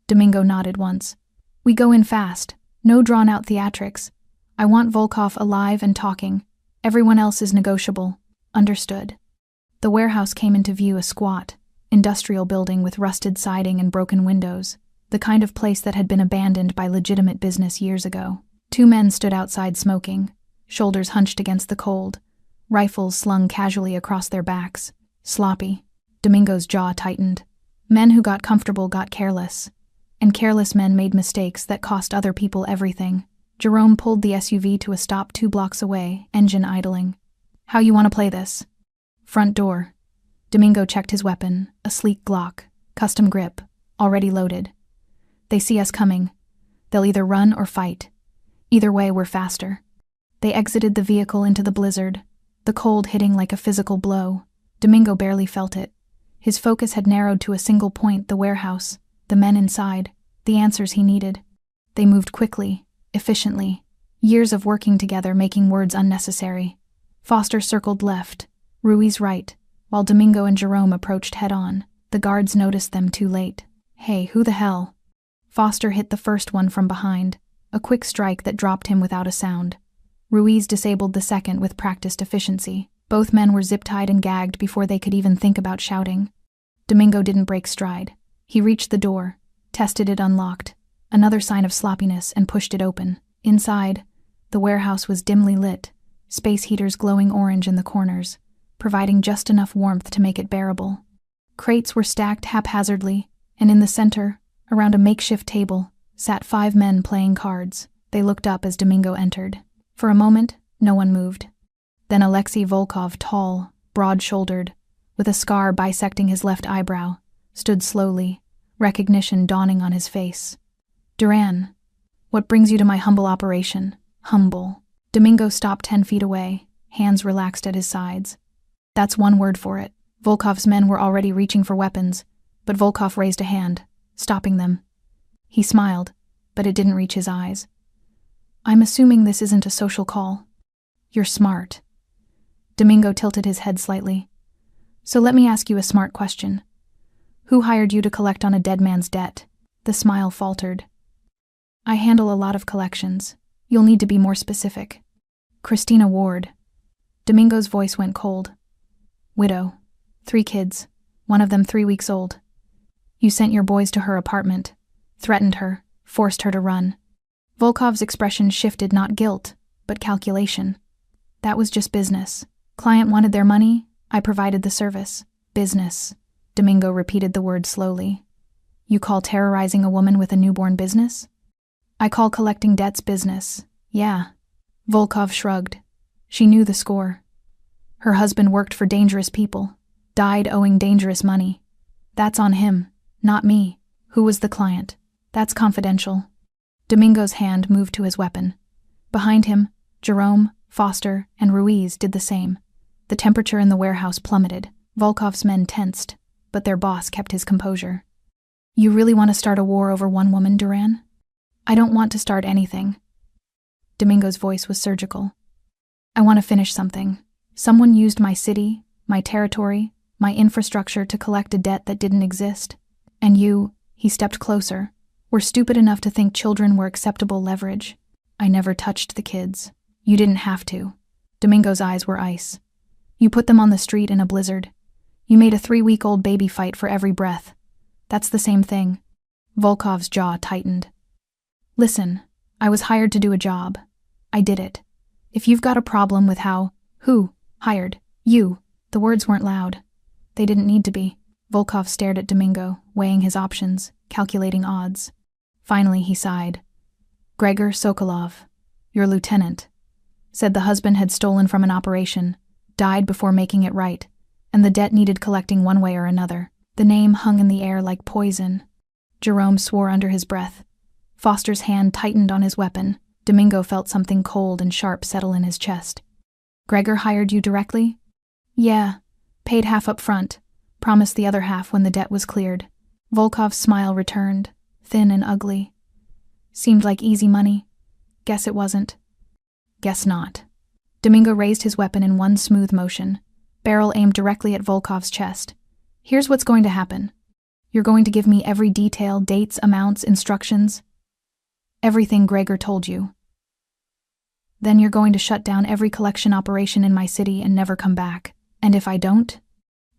Domingo nodded once. We go in fast. No drawn-out theatrics. I want Volkov alive and talking. Everyone else is negotiable. Understood. The warehouse came into view, a squat, industrial building with rusted siding and broken windows, the kind of place that had been abandoned by legitimate business years ago. 2 men stood outside smoking, shoulders hunched against the cold, rifles slung casually across their backs. Sloppy. Domingo's jaw tightened. Men who got comfortable got careless, and careless men made mistakes that cost other people everything. Jerome pulled the SUV to a stop 2 blocks away, engine idling. How you want to play this? Front door. Domingo checked his weapon, a sleek Glock, custom grip, already loaded. They see us coming. They'll either run or fight. Either way, we're faster. They exited the vehicle into the blizzard, the cold hitting like a physical blow. Domingo barely felt it. His focus had narrowed to a single point, the warehouse, the men inside, the answers he needed. They moved quickly, efficiently, years of working together making words unnecessary. Foster circled left, Ruiz right, while Domingo and Jerome approached head-on. The guards noticed them too late. Hey, who the hell? Foster hit the first one from behind, a quick strike that dropped him without a sound. Ruiz disabled the second with practiced efficiency. Both men were zip-tied and gagged before they could even think about shouting. Domingo didn't break stride. He reached the door, tested it unlocked, another sign of sloppiness, and pushed it open. Inside, the warehouse was dimly lit, space heaters glowing orange in the corners, providing just enough warmth to make it bearable. Crates were stacked haphazardly, and in the center, around a makeshift table, sat 5 men playing cards. They looked up as Domingo entered. For a moment, no one moved. Then Alexei Volkov, tall, broad-shouldered, with a scar bisecting his left eyebrow, stood slowly, recognition dawning on his face. Duran, what brings you to my humble operation? Humble. Domingo stopped 10 feet away, hands relaxed at his sides. That's one word for it. Volkov's men were already reaching for weapons, but Volkov raised a hand, stopping them. He smiled, but it didn't reach his eyes. I'm assuming this isn't a social call. You're smart. Domingo tilted his head slightly. So let me ask you a smart question. Who hired you to collect on a dead man's debt? The smile faltered. I handle a lot of collections. You'll need to be more specific. Christina Ward. Domingo's voice went cold. Widow. 3 kids. One of them 3 weeks old. You sent your boys to her apartment, threatened her, forced her to run. Volkov's expression shifted, not guilt, but calculation. That was just business. Client wanted their money, I provided the service. Business. Domingo repeated the word slowly. You call terrorizing a woman with a newborn business? I call collecting debts business. Yeah. Volkov shrugged. She knew the score. Her husband worked for dangerous people, died owing dangerous money. That's on him, not me. Who was the client? That's confidential. Domingo's hand moved to his weapon. Behind him, Jerome, Foster, and Ruiz did the same. The temperature in the warehouse plummeted. Volkov's men tensed, but their boss kept his composure. You really want to start a war over one woman, Duran? I don't want to start anything. Domingo's voice was surgical. I want to finish something. Someone used my city, my territory, my infrastructure to collect a debt that didn't exist. And you, he stepped closer, were stupid enough to think children were acceptable leverage. I never touched the kids. You didn't have to. Domingo's eyes were ice. You put them on the street in a blizzard. You made a 3-week-old baby fight for every breath. That's the same thing. Volkov's jaw tightened. Listen, I was hired to do a job. I did it. If you've got a problem with who hired you, the words weren't loud. They didn't need to be. Volkov stared at Domingo, weighing his options, calculating odds. Finally, he sighed. Gregor Sokolov, your lieutenant, said the husband had stolen from an operation, died before making it right, and the debt needed collecting one way or another. The name hung in the air like poison. Jerome swore under his breath. Foster's hand tightened on his weapon. Domingo felt something cold and sharp settle in his chest. Gregor hired you directly? Yeah, Paid half up front, promised the other half when the debt was cleared. Volkov's smile returned, thin and ugly. Seemed like easy money. Guess it wasn't. Guess not. Domingo raised his weapon in one smooth motion, barrel aimed directly at Volkov's chest. Here's what's going to happen. You're going to give me every detail, dates, amounts, instructions. Everything Gregor told you. Then you're going to shut down every collection operation in my city and never come back. And if I don't,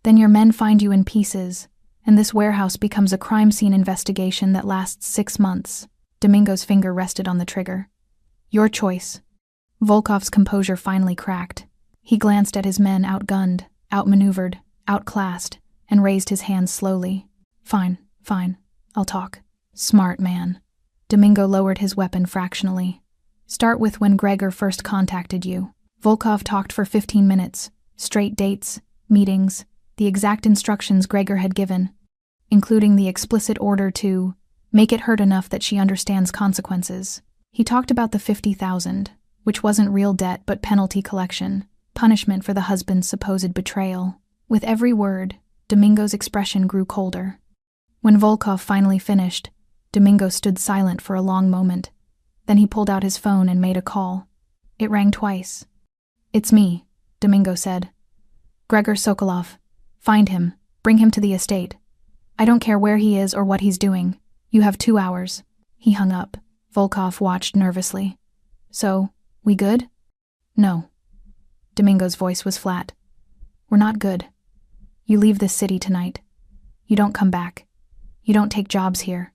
then your men find you in pieces, and this warehouse becomes a crime scene investigation that lasts 6 months. Domingo's finger rested on the trigger. Your choice. Volkov's composure finally cracked. He glanced at his men, outgunned, outmaneuvered, outclassed, and raised his hands slowly. Fine, I'll talk. Smart man. Domingo lowered his weapon fractionally. Start with when Gregor first contacted you. Volkov talked for 15 minutes, straight dates, meetings, the exact instructions Gregor had given, including the explicit order to make it hurt enough that she understands consequences. He talked about the 50,000, which wasn't real debt but penalty collection, punishment for the husband's supposed betrayal. With every word, Domingo's expression grew colder. When Volkov finally finished, Domingo stood silent for a long moment. Then he pulled out his phone and made a call. It rang twice. It's me, Domingo said. Gregor Sokolov. Find him. Bring him to the estate. I don't care where he is or what he's doing. You have 2 hours. He hung up. Volkov watched nervously. So, we good? No. Domingo's voice was flat. We're not good. You leave this city tonight. You don't come back. You don't take jobs here.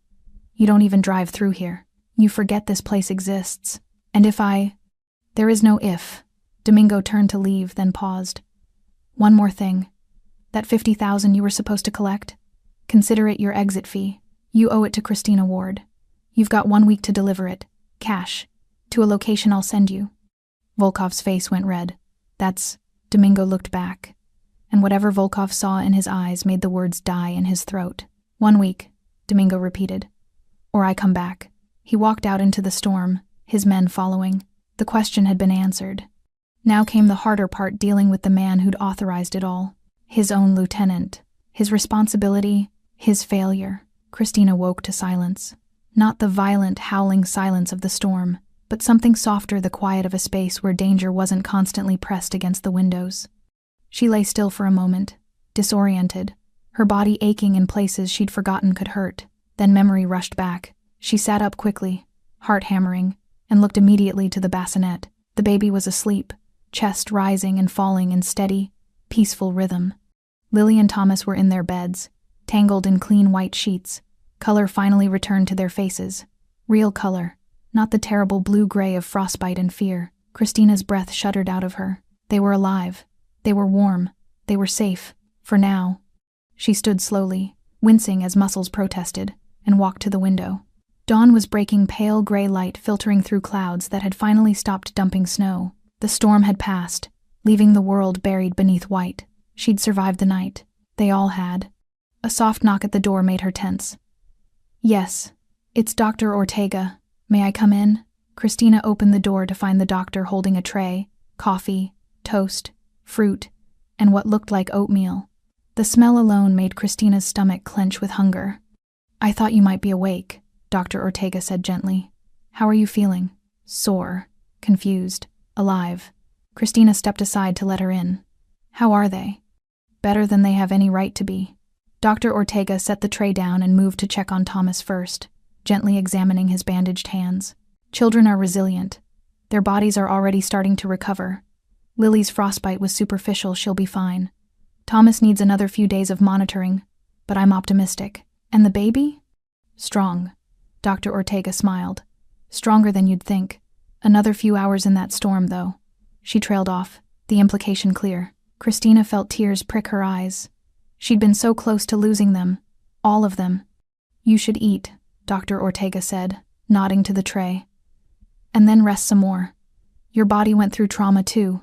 You don't even drive through here. You forget this place exists. And if I... There is no if. Domingo turned to leave, then paused. One more thing. That 50,000 you were supposed to collect? Consider it your exit fee. You owe it to Christina Ward. You've got 1 week to deliver it. Cash. To a location I'll send you. Volkov's face went red. That's... Domingo looked back. And whatever Volkov saw in his eyes made the words die in his throat. 1 week, Domingo repeated. Or I come back. He walked out into the storm, his men following. The question had been answered. Now came the harder part, dealing with the man who'd authorized it all. His own lieutenant. His responsibility. His failure. Christina woke to silence. Not the violent, howling silence of the storm, but something softer, the quiet of a space where danger wasn't constantly pressed against the windows. She lay still for a moment, disoriented, her body aching in places she'd forgotten could hurt. Then memory rushed back. She sat up quickly, heart hammering, and looked immediately to the bassinet. The baby was asleep, chest rising and falling in steady, peaceful rhythm. Lily and Thomas were in their beds, tangled in clean white sheets. Color finally returned to their faces. Real color, not the terrible blue-gray of frostbite and fear. Christina's breath shuddered out of her. They were alive. They were warm. They were safe. For now. She stood slowly, wincing as muscles protested, and walked to the window. Dawn was breaking, pale gray light filtering through clouds that had finally stopped dumping snow. The storm had passed, leaving the world buried beneath white. She'd survived the night. They all had. A soft knock at the door made her tense. Yes, it's Dr. Ortega. May I come in? Christina opened the door to find the doctor holding a tray, coffee, toast, fruit, and what looked like oatmeal. The smell alone made Christina's stomach clench with hunger. I thought you might be awake, Dr. Ortega said gently. How are you feeling? Sore, confused, alive. Christina stepped aside to let her in. How are they? Better than they have any right to be. Dr. Ortega set the tray down and moved to check on Thomas first, gently examining his bandaged hands. Children are resilient. Their bodies are already starting to recover. Lily's frostbite was superficial, she'll be fine. Thomas needs another few days of monitoring, but I'm optimistic. And the baby? Strong. Dr. Ortega smiled. Stronger than you'd think. Another few hours in that storm, though. She trailed off, the implication clear. Christina felt tears prick her eyes. She'd been so close to losing them. All of them. You should eat, Dr. Ortega said, nodding to the tray. And then rest some more. Your body went through trauma too.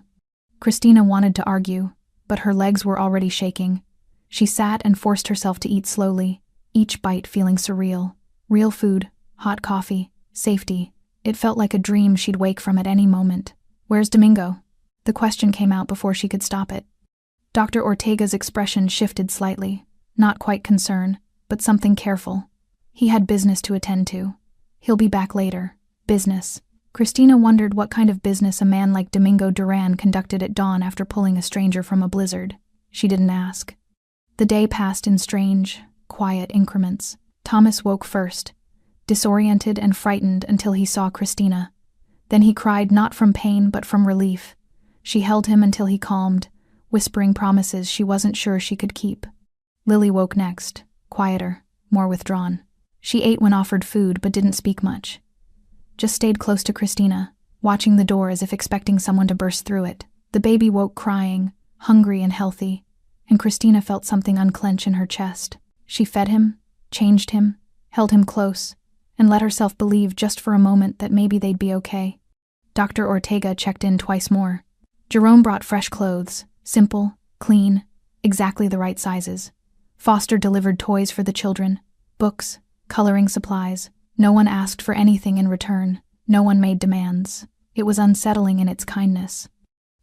Christina wanted to argue, but her legs were already shaking. She sat and forced herself to eat slowly, each bite feeling surreal. Real food, hot coffee, safety. It felt like a dream she'd wake from at any moment. Where's Domingo? The question came out before she could stop it. Dr. Ortega's expression shifted slightly, not quite concern, but something careful. He had business to attend to. He'll be back later. Business. Christina wondered what kind of business a man like Domingo Duran conducted at dawn after pulling a stranger from a blizzard. She didn't ask. The day passed in strange, quiet increments. Thomas woke first, disoriented and frightened until he saw Christina. Then he cried not from pain but from relief. She held him until he calmed, whispering promises she wasn't sure she could keep. Lily woke next, quieter, more withdrawn. She ate when offered food but didn't speak much. Just stayed close to Christina, watching the door as if expecting someone to burst through it. The baby woke crying, hungry and healthy, and Christina felt something unclench in her chest. She fed him, changed him, held him close, and let herself believe just for a moment that maybe they'd be okay. Dr. Ortega checked in twice more. Jerome brought fresh clothes, simple, clean, exactly the right sizes. Foster delivered toys for the children, books, coloring supplies. No one asked for anything in return. No one made demands. It was unsettling in its kindness.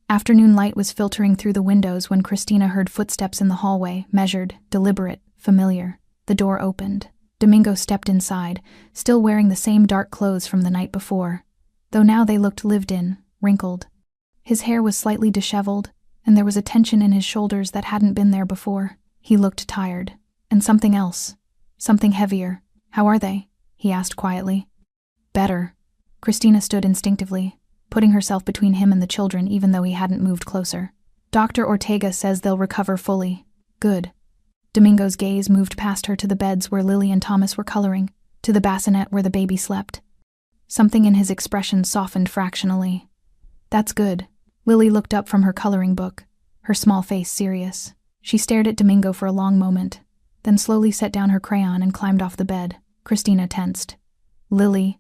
Afternoon light was filtering through the windows when Christina heard footsteps in the hallway, measured, deliberate, familiar. The door opened. Domingo stepped inside, still wearing the same dark clothes from the night before, though now they looked lived in, wrinkled. His hair was slightly disheveled, and there was a tension in his shoulders that hadn't been there before. He looked tired. And something else. Something heavier. "How are they?" he asked quietly. "Better." Christina stood instinctively, putting herself between him and the children even though he hadn't moved closer. "Dr. Ortega says they'll recover fully." "Good." Domingo's gaze moved past her to the beds where Lily and Thomas were coloring, to the bassinet where the baby slept. Something in his expression softened fractionally. "That's good." Lily looked up from her coloring book, her small face serious. She stared at Domingo for a long moment, then slowly set down her crayon and climbed off the bed. Christina tensed. "Lily."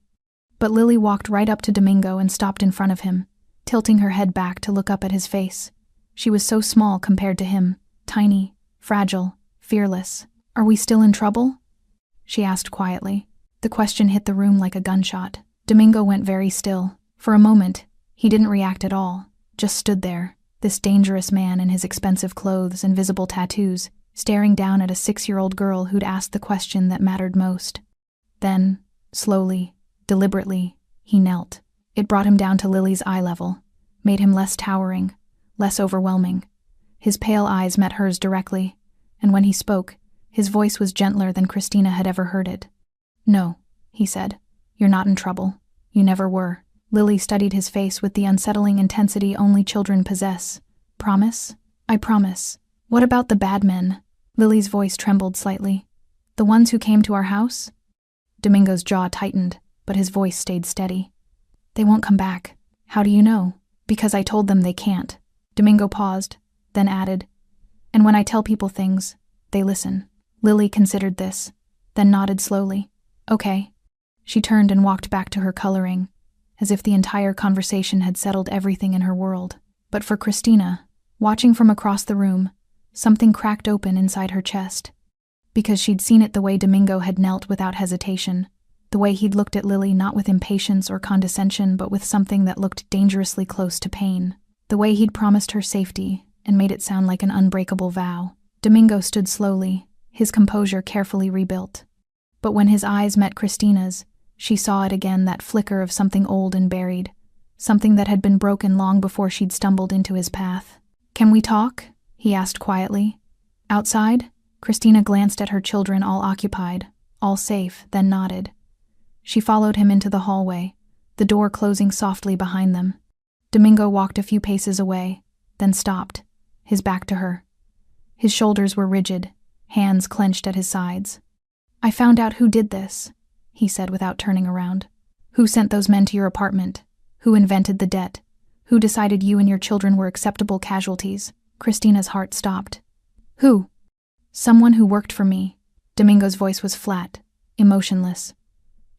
But Lily walked right up to Domingo and stopped in front of him, tilting her head back to look up at his face. She was so small compared to him, tiny, fragile, fearless. "Are we still in trouble?" she asked quietly. The question hit the room like a gunshot. Domingo went very still. For a moment, he didn't react at all, just stood there, this dangerous man in his expensive clothes and visible tattoos, staring down at a 6-year-old girl who'd asked the question that mattered most. Then, slowly, deliberately, he knelt. It brought him down to Lily's eye level, made him less towering, less overwhelming. His pale eyes met hers directly, and when he spoke, his voice was gentler than Christina had ever heard it. "No," he said. "You're not in trouble. You never were." Lily studied his face with the unsettling intensity only children possess. "Promise?" "I promise." "What about the bad men?" Lily's voice trembled slightly. "The ones who came to our house?" Domingo's jaw tightened, but his voice stayed steady. "They won't come back." "How do you know?" "Because I told them they can't." Domingo paused, then added, "And when I tell people things, they listen." Lily considered this, then nodded slowly. "Okay." She turned and walked back to her coloring, as if the entire conversation had settled everything in her world. But for Christina, watching from across the room, something cracked open inside her chest. Because she'd seen it the way Domingo had knelt without hesitation, the way he'd looked at Lily not with impatience or condescension but with something that looked dangerously close to pain, the way he'd promised her safety and made it sound like an unbreakable vow. Domingo stood slowly, his composure carefully rebuilt. But when his eyes met Christina's, she saw it again, that flicker of something old and buried, something that had been broken long before she'd stumbled into his path. "Can we talk?" he asked quietly. "Outside?" Christina glanced at her children, all occupied, all safe, then nodded. She followed him into the hallway, the door closing softly behind them. Domingo walked a few paces away, then stopped, his back to her. His shoulders were rigid, hands clenched at his sides. "I found out who did this," he said without turning around. "Who sent those men to your apartment? Who invented the debt? Who decided you and your children were acceptable casualties?" Christina's heart stopped. "Who?" "Someone who worked for me." Domingo's voice was flat, emotionless.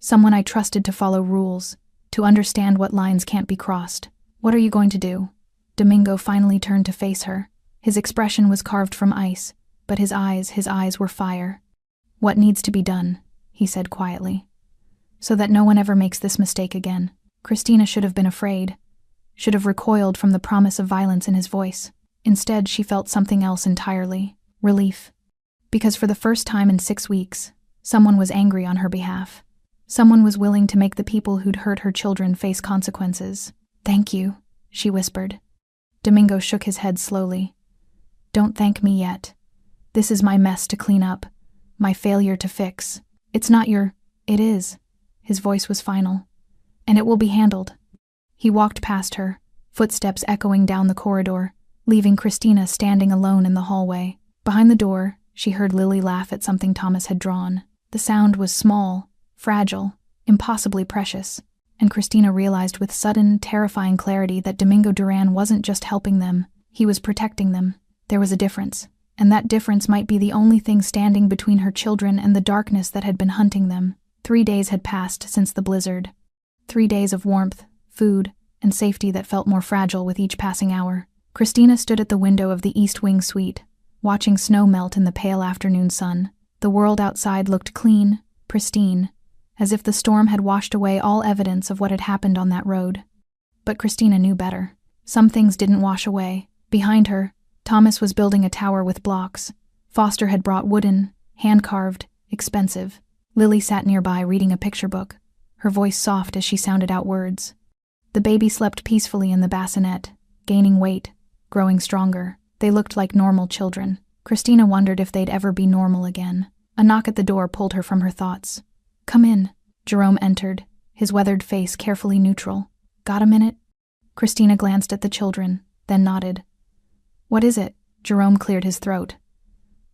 "Someone I trusted to follow rules, to understand what lines can't be crossed." "What are you going to do?" Domingo finally turned to face her. His expression was carved from ice, but his eyes were fire. "What needs to be done?" he said quietly. "So that no one ever makes this mistake again." Christina should have been afraid, should have recoiled from the promise of violence in his voice. Instead, she felt something else entirely: relief. Because for the first time in 6 weeks, someone was angry on her behalf. Someone was willing to make the people who'd hurt her children face consequences. "Thank you," she whispered. Domingo shook his head slowly. "Don't thank me yet. This is my mess to clean up, my failure to fix. It's not your—" "It is." His voice was final. "And it will be handled." He walked past her, footsteps echoing down the corridor, leaving Christina standing alone in the hallway. Behind the door, she heard Lily laugh at something Thomas had drawn. The sound was small, fragile, impossibly precious, and Christina realized with sudden, terrifying clarity that Domingo Duran wasn't just helping them, he was protecting them. There was a difference, and that difference might be the only thing standing between her children and the darkness that had been hunting them. 3 days had passed since the blizzard. 3 days of warmth, food, and safety that felt more fragile with each passing hour. Christina stood at the window of the East Wing suite, watching snow melt in the pale afternoon sun. The world outside looked clean, pristine, as if the storm had washed away all evidence of what had happened on that road. But Christina knew better. Some things didn't wash away. Behind her, Thomas was building a tower with blocks. Foster had brought wooden, hand-carved, expensive. Lily sat nearby reading a picture book, her voice soft as she sounded out words. The baby slept peacefully in the bassinet, gaining weight, growing stronger. They looked like normal children. Christina wondered if they'd ever be normal again. A knock at the door pulled her from her thoughts. "Come in." Jerome entered, his weathered face carefully neutral. "Got a minute?" Christina glanced at the children, then nodded. "What is it?" Jerome cleared his throat.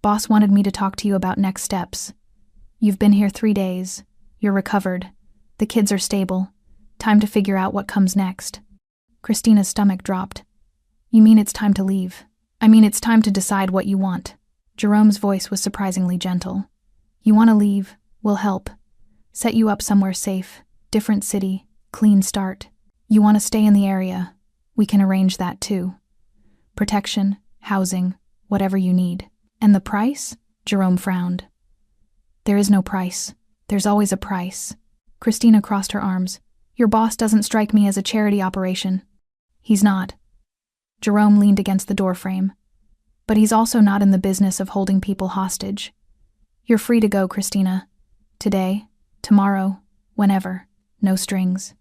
"Boss wanted me to talk to you about next steps. You've been here 3 days. You're recovered. The kids are stable. Time to figure out what comes next." Christina's stomach dropped. "You mean it's time to leave?" "I mean it's time to decide what you want." Jerome's voice was surprisingly gentle. "You want to leave? We'll help. Set you up somewhere safe, different city, clean start. You want to stay in the area? We can arrange that too. Protection, housing, whatever you need. And the price?" Jerome frowned. "There is no price. There's always a price." Christina crossed her arms. "Your boss doesn't strike me as a charity operation." "He's not." Jerome leaned against the doorframe. "But he's also not in the business of holding people hostage. You're free to go, Christina. Today, tomorrow, whenever. No strings."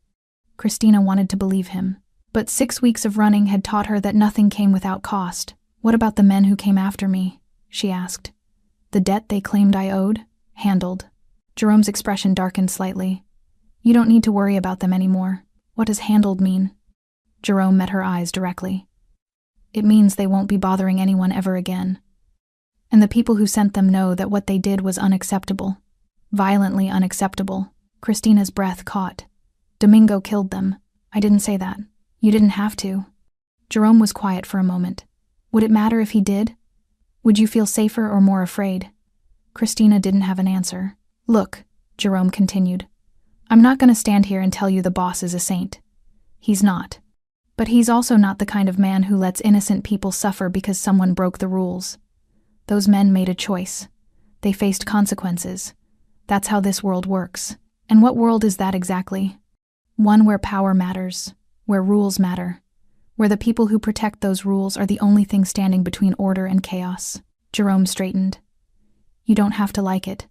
Christina wanted to believe him. But 6 weeks of running had taught her that nothing came without cost. "What about the men who came after me?" she asked. "The debt they claimed I owed? Handled." Jerome's expression darkened slightly. "You don't need to worry about them anymore." "What does handled mean?" Jerome met her eyes directly. "It means they won't be bothering anyone ever again. And the people who sent them know that what they did was unacceptable. Violently unacceptable." Christina's breath caught. "Domingo killed them." "I didn't say that. You didn't have to." Jerome was quiet for a moment. "Would it matter if he did? Would you feel safer or more afraid?" Christina didn't have an answer. "Look," Jerome continued, "I'm not going to stand here and tell you the boss is a saint. He's not. But he's also not the kind of man who lets innocent people suffer because someone broke the rules. Those men made a choice. They faced consequences. That's how this world works. And what world is that exactly? One where power matters, where rules matter, where the people who protect those rules are the only thing standing between order and chaos." Jerome straightened. "You don't have to like it,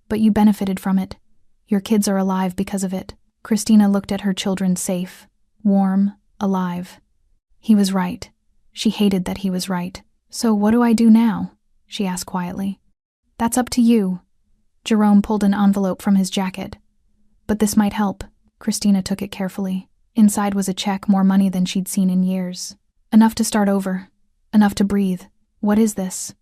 but you benefited from it. Your kids are alive because of it." Christina looked at her children safe, warm, alive. He was right. She hated that he was right. "So what do I do now?" she asked quietly. "That's up to you." Jerome pulled an envelope from his jacket. "But this might help." Christina took it carefully. Inside was a check, more money than she'd seen in years. "Enough to start over. Enough to breathe. What is this?"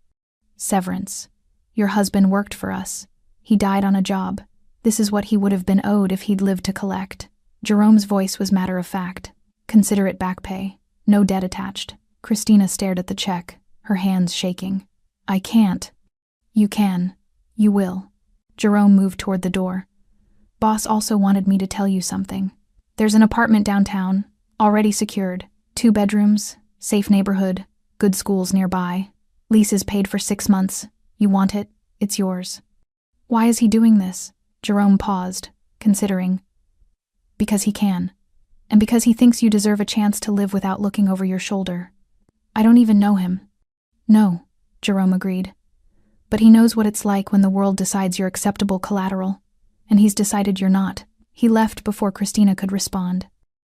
"Severance. Your husband worked for us. He died on a job. This is what he would have been owed if he'd lived to collect." Jerome's voice was matter of fact. "Consider it back pay. No debt attached." Christina stared at the check, her hands shaking. "I can't." "You can. You will." Jerome moved toward the door. "Boss also wanted me to tell you something. There's an apartment downtown, already secured. 2 bedrooms, safe neighborhood, good schools nearby. Lease is paid for 6 months. You want it, it's yours." "Why is he doing this?" Jerome paused, considering. "Because he can. And because he thinks you deserve a chance to live without looking over your shoulder." I don't even know him. No, Jerome agreed. But he knows what it's like when the world decides you're acceptable collateral, and he's decided you're not. He left before Christina could respond.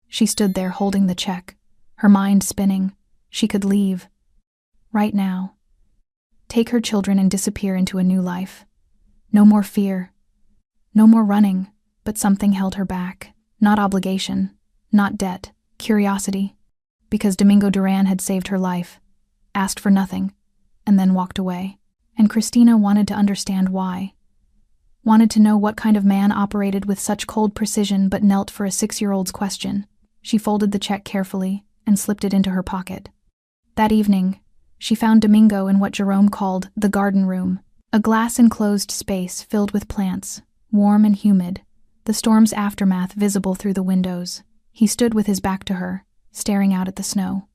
She stood there holding the check, her mind spinning. She could leave. Right now. Take her children and disappear into a new life. No more fear. No more running, but something held her back. Not obligation, not debt, curiosity. Because Domingo Duran had saved her life, asked for nothing, and then walked away. And Christina wanted to understand why. Wanted to know what kind of man operated with such cold precision but knelt for a 6-year-old's question. She folded the check carefully and slipped it into her pocket. That evening, she found Domingo in what Jerome called the garden room, a glass-enclosed space filled with plants, warm and humid, the storm's aftermath visible through the windows. He stood with his back to her, staring out at the snow.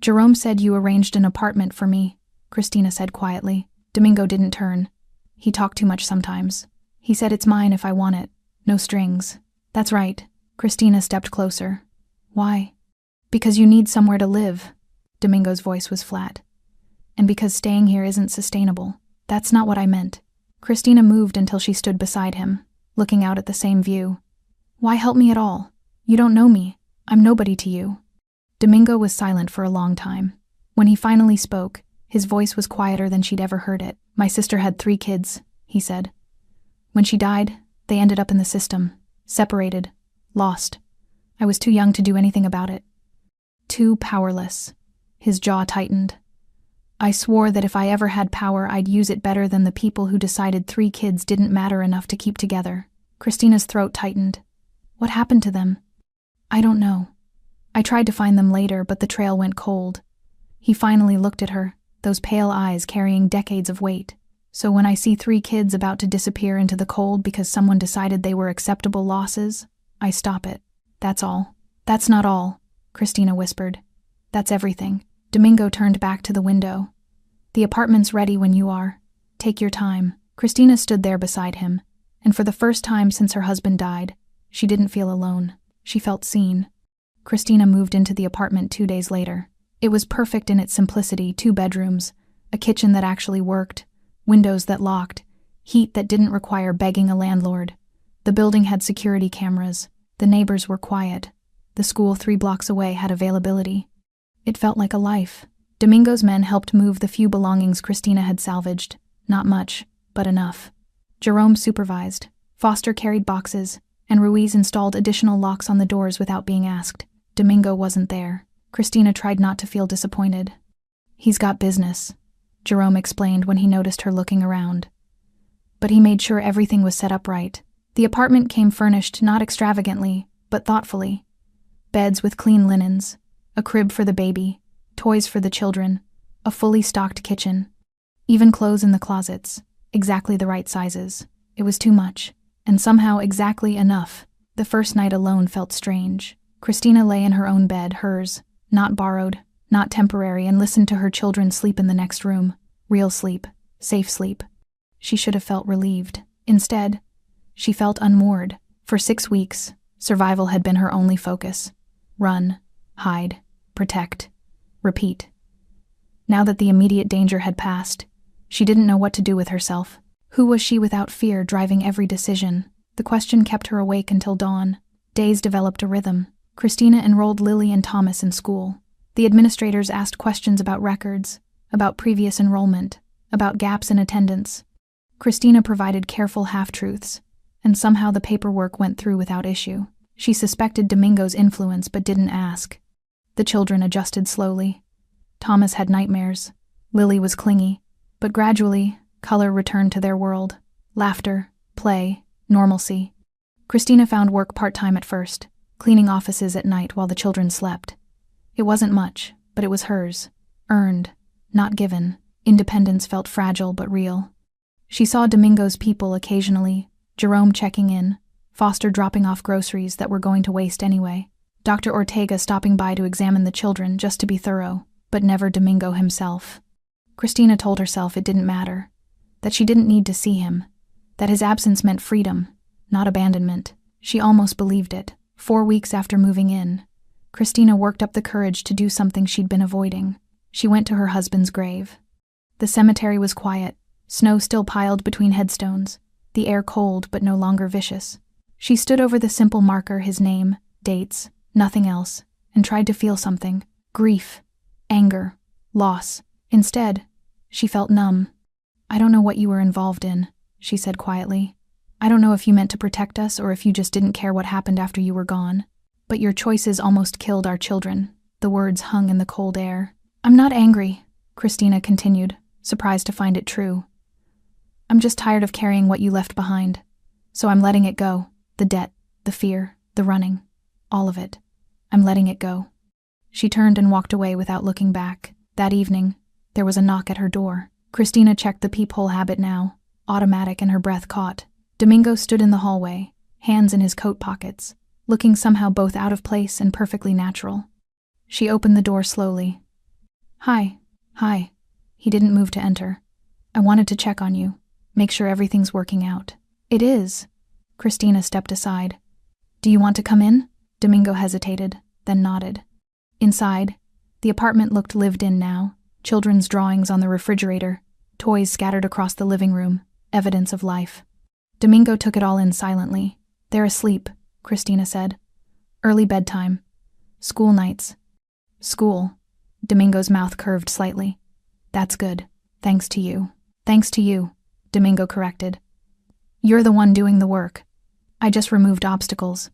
Jerome said you arranged an apartment for me, Christina said quietly. Domingo didn't turn. He talked too much sometimes. He said it's mine if I want it. No strings. That's right. Christina stepped closer. Why? Because you need somewhere to live. Domingo's voice was flat. And because staying here isn't sustainable. That's not what I meant. Christina moved until she stood beside him, looking out at the same view. Why help me at all? You don't know me. I'm nobody to you. Domingo was silent for a long time. When he finally spoke, his voice was quieter than she'd ever heard it. My sister had 3 kids, he said. When she died, they ended up in the system, separated, lost. I was too young to do anything about it. Too powerless. His jaw tightened. I swore that if I ever had power, I'd use it better than the people who decided 3 kids didn't matter enough to keep together. Christina's throat tightened. What happened to them? I don't know. I tried to find them later, but the trail went cold. He finally looked at her, those pale eyes carrying decades of weight. So when I see 3 kids about to disappear into the cold because someone decided they were acceptable losses, I stop it. That's all. That's not all, Christina whispered. That's everything. Domingo turned back to the window. The apartment's ready when you are. Take your time. Christina stood there beside him, and for the first time since her husband died, she didn't feel alone. She felt seen. Christina moved into the apartment 2 days later. It was perfect in its simplicity: 2 bedrooms, a kitchen that actually worked, windows that locked, heat that didn't require begging a landlord. The building had security cameras. The neighbors were quiet. The school 3 blocks away had availability. It felt like a life. Domingo's men helped move the few belongings Christina had salvaged. Not much, but enough. Jerome supervised. Foster carried boxes, and Ruiz installed additional locks on the doors without being asked. Domingo wasn't there. Christina tried not to feel disappointed. He's got business, Jerome explained when he noticed her looking around. But he made sure everything was set up right. The apartment came furnished not extravagantly, but thoughtfully. Beds with clean linens, a crib for the baby, toys for the children, a fully stocked kitchen. Even clothes in the closets, exactly the right sizes. It was too much, and somehow exactly enough. The first night alone felt strange. Christina lay in her own bed, hers, not borrowed, not temporary, and listened to her children sleep in the next room. Real sleep, safe sleep. She should have felt relieved. Instead, she felt unmoored. For 6 weeks, survival had been her only focus. Run, hide, protect, repeat. Now that the immediate danger had passed, she didn't know what to do with herself. Who was she without fear driving every decision? The question kept her awake until dawn. Days developed a rhythm. Christina enrolled Lily and Thomas in school. The administrators asked questions about records, about previous enrollment, about gaps in attendance. Christina provided careful half-truths, and somehow the paperwork went through without issue. She suspected Domingo's influence but didn't ask. The children adjusted slowly. Thomas had nightmares. Lily was clingy, but gradually, color returned to their world. Laughter, play, normalcy. Christina found work part-time at first, cleaning offices at night while the children slept. It wasn't much, but it was hers. Earned, not given. Independence felt fragile but real. She saw Domingo's people occasionally, Jerome checking in, Foster dropping off groceries that were going to waste anyway, Dr. Ortega stopping by to examine the children just to be thorough, but never Domingo himself. Christina told herself it didn't matter, that she didn't need to see him, that his absence meant freedom, not abandonment. She almost believed it. 4 weeks after moving in, Christina worked up the courage to do something she'd been avoiding. She went to her husband's grave. The cemetery was quiet, snow still piled between headstones, the air cold but no longer vicious. She stood over the simple marker, his name, dates, nothing else, and tried to feel something. Grief, anger, loss. Instead, she felt numb. "I don't know what you were involved in," she said quietly. "I don't know if you meant to protect us or if you just didn't care what happened after you were gone. But your choices almost killed our children." The words hung in the cold air. "I'm not angry," Christina continued, surprised to find it true. "I'm just tired of carrying what you left behind. So I'm letting it go. The debt, the fear, the running. All of it. I'm letting it go." She turned and walked away without looking back. That evening, there was a knock at her door. Christina checked the peephole habit now, automatic, and her breath caught. Domingo stood in the hallway, hands in his coat pockets, looking somehow both out of place and perfectly natural. She opened the door slowly. Hi. He didn't move to enter. "I wanted to check on you, make sure everything's working out." "It is." Christina stepped aside. "Do you want to come in?" Domingo hesitated, then nodded. Inside, the apartment looked lived in now. Children's drawings on the refrigerator, toys scattered across the living room, evidence of life. Domingo took it all in silently. "They're asleep," Christina said. "Early bedtime. School nights." "School." Domingo's mouth curved slightly. "That's good. Thanks to you." "Thanks to you," Domingo corrected. "You're the one doing the work. I just removed obstacles."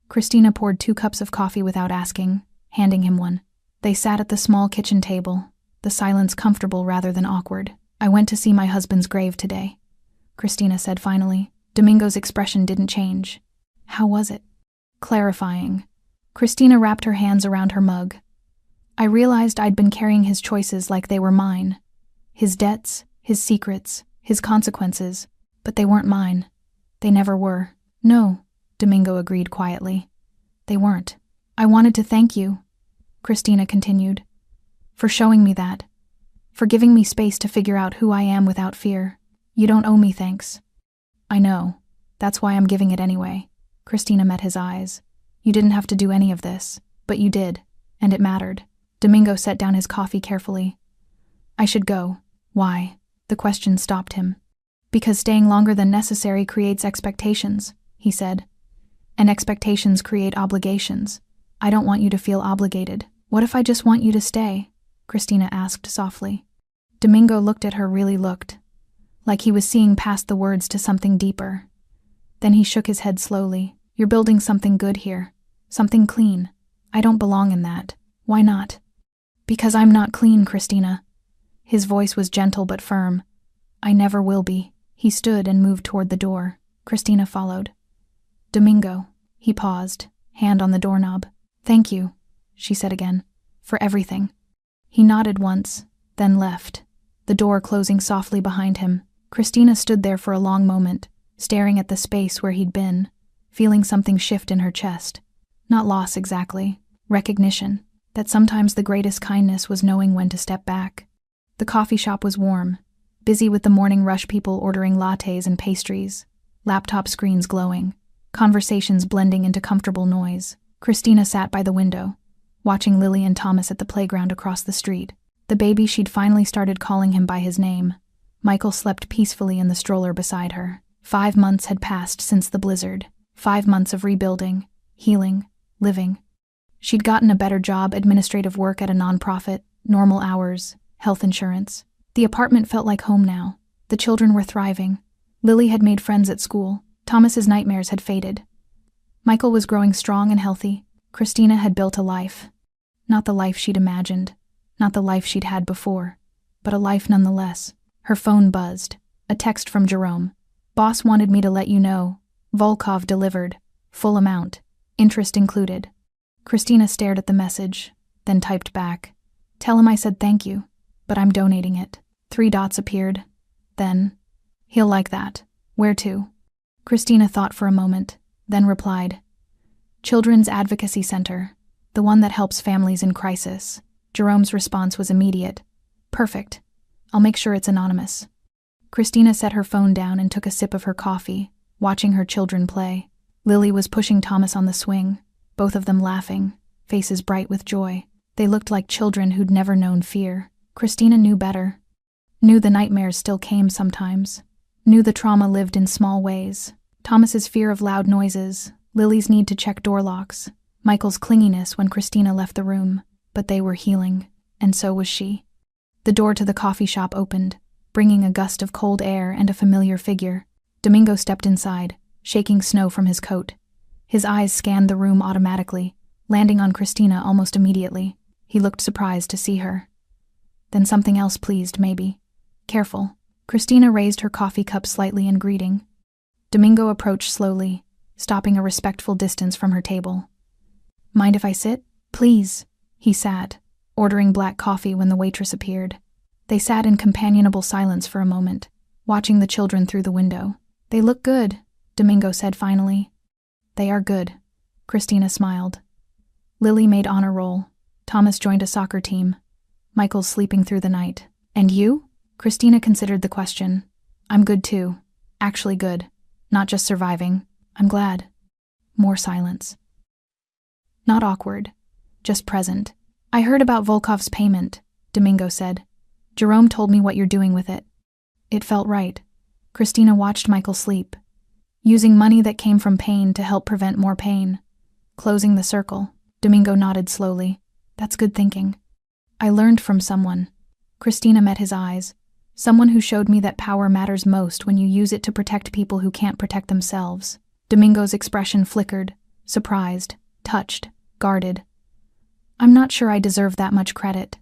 Christina poured 2 cups of coffee without asking, handing him one. They sat at the small kitchen table, the silence comfortable rather than awkward. "I went to see my husband's grave today," Christina said finally. Domingo's expression didn't change. "How was it?" "Clarifying." Christina wrapped her hands around her mug. "I realized I'd been carrying his choices like they were mine. His debts, his secrets, his consequences, but they weren't mine. They never were." "No," Domingo agreed quietly. "They weren't. I wanted to thank you," Christina continued, "for showing me that, for giving me space to figure out who I am without fear. You don't owe me thanks." "I know. That's why I'm giving it anyway." Christina met his eyes. "You didn't have to do any of this, but you did, and it mattered." Domingo set down his coffee carefully. "I should go." "Why?" The question stopped him. "Because staying longer than necessary creates expectations," he said. "And expectations create obligations. I don't want you to feel obligated." "What if I just want you to stay?" Christina asked softly. Domingo looked at her, really looked, like he was seeing past the words to something deeper. Then he shook his head slowly. "You're building something good here. Something clean. I don't belong in that." "Why not?" "Because I'm not clean, Christina." His voice was gentle but firm. "I never will be." He stood and moved toward the door. Christina followed. "Domingo." He paused, hand on the doorknob. "Thank you," she said again, "for everything." He nodded once, then left, the door closing softly behind him. Christina stood there for a long moment, staring at the space where he'd been, feeling something shift in her chest. Not loss exactly, recognition, that sometimes the greatest kindness was knowing when to step back. The coffee shop was warm, busy with the morning rush, people ordering lattes and pastries, laptop screens glowing, conversations blending into comfortable noise. Christina sat by the window, watching Lily and Thomas at the playground across the street. The baby she'd finally started calling him by his name. Michael slept peacefully in the stroller beside her. 5 months had passed since the blizzard. 5 months of rebuilding, healing, living. She'd gotten a better job, administrative work at a nonprofit, normal hours, health insurance. The apartment felt like home now. The children were thriving. Lily had made friends at school. Thomas's nightmares had faded. Michael was growing strong and healthy. Christina had built a life. Not the life she'd imagined, not the life she'd had before, but a life nonetheless. Her phone buzzed. A text from Jerome. "Boss wanted me to let you know. Volkov delivered. Full amount. Interest included." Christina stared at the message, then typed back. "Tell him I said thank you, but I'm donating it." 3 dots appeared. Then, "He'll like that. Where to?" Christina thought for a moment, then replied, "Children's Advocacy Center, the one that helps families in crisis." Jerome's response was immediate. "Perfect. I'll make sure it's anonymous." Christina set her phone down and took a sip of her coffee, watching her children play. Lily was pushing Thomas on the swing, both of them laughing, faces bright with joy. They looked like children who'd never known fear. Christina knew better. Knew the nightmares still came sometimes. Knew the trauma lived in small ways. Thomas's fear of loud noises, Lily's need to check door locks, Michael's clinginess when Christina left the room. But they were healing, and so was she. The door to the coffee shop opened, bringing a gust of cold air and a familiar figure. Domingo stepped inside, shaking snow from his coat. His eyes scanned the room automatically, landing on Christina almost immediately. He looked surprised to see her. Then something else pleased, maybe. Careful. Christina raised her coffee cup slightly in greeting. Domingo approached slowly, stopping a respectful distance from her table. Mind if I sit? Please. He sat, ordering black coffee when the waitress appeared. They sat in companionable silence for a moment, watching the children through the window. They look good, Domingo said finally. They are good. Christina smiled. Lily made honor roll. Thomas joined a soccer team. Michael's sleeping through the night. And you? Christina considered the question. I'm good too. Actually good. Not just surviving. I'm glad. More silence. Not awkward. Just present. I heard about Volkov's payment, Domingo said. Jerome told me what you're doing with it. It felt right. Christina watched Michael sleep. Using money that came from pain to help prevent more pain. Closing the circle. Domingo nodded slowly. That's good thinking. I learned from someone. Christina met his eyes. Someone who showed me that power matters most when you use it to protect people who can't protect themselves. Domingo's expression flickered, surprised, touched, guarded. I'm not sure I deserve that much credit.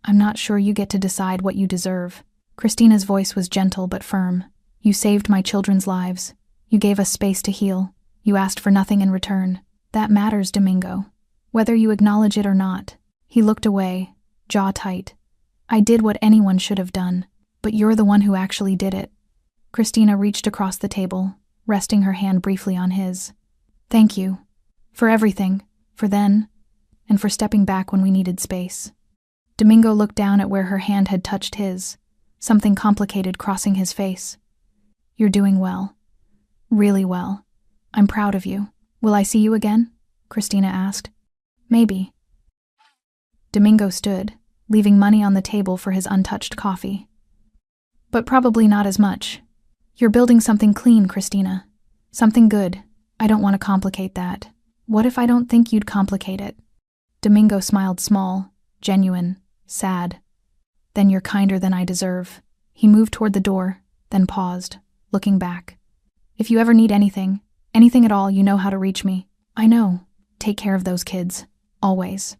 I'm not sure you get to decide what you deserve. Christina's voice was gentle but firm. You saved my children's lives. You gave us space to heal. You asked for nothing in return. That matters, Domingo. Whether you acknowledge it or not. He looked away, jaw tight. I did what anyone should have done, but you're the one who actually did it. Christina reached across the table, resting her hand briefly on his. Thank you. For everything. For then. And for stepping back when we needed space. Domingo looked down at where her hand had touched his, something complicated crossing his face. You're doing well. Really well. I'm proud of you. Will I see you again? Christina asked. Maybe. Domingo stood, leaving money on the table for his untouched coffee. But probably not as much. You're building something clean, Christina. Something good. I don't want to complicate that. What if I don't think you'd complicate it? Domingo smiled small, genuine, sad. Then you're kinder than I deserve. He moved toward the door, then paused, looking back. If you ever need anything at all, you know how to reach me. I know. Take care of those kids. Always.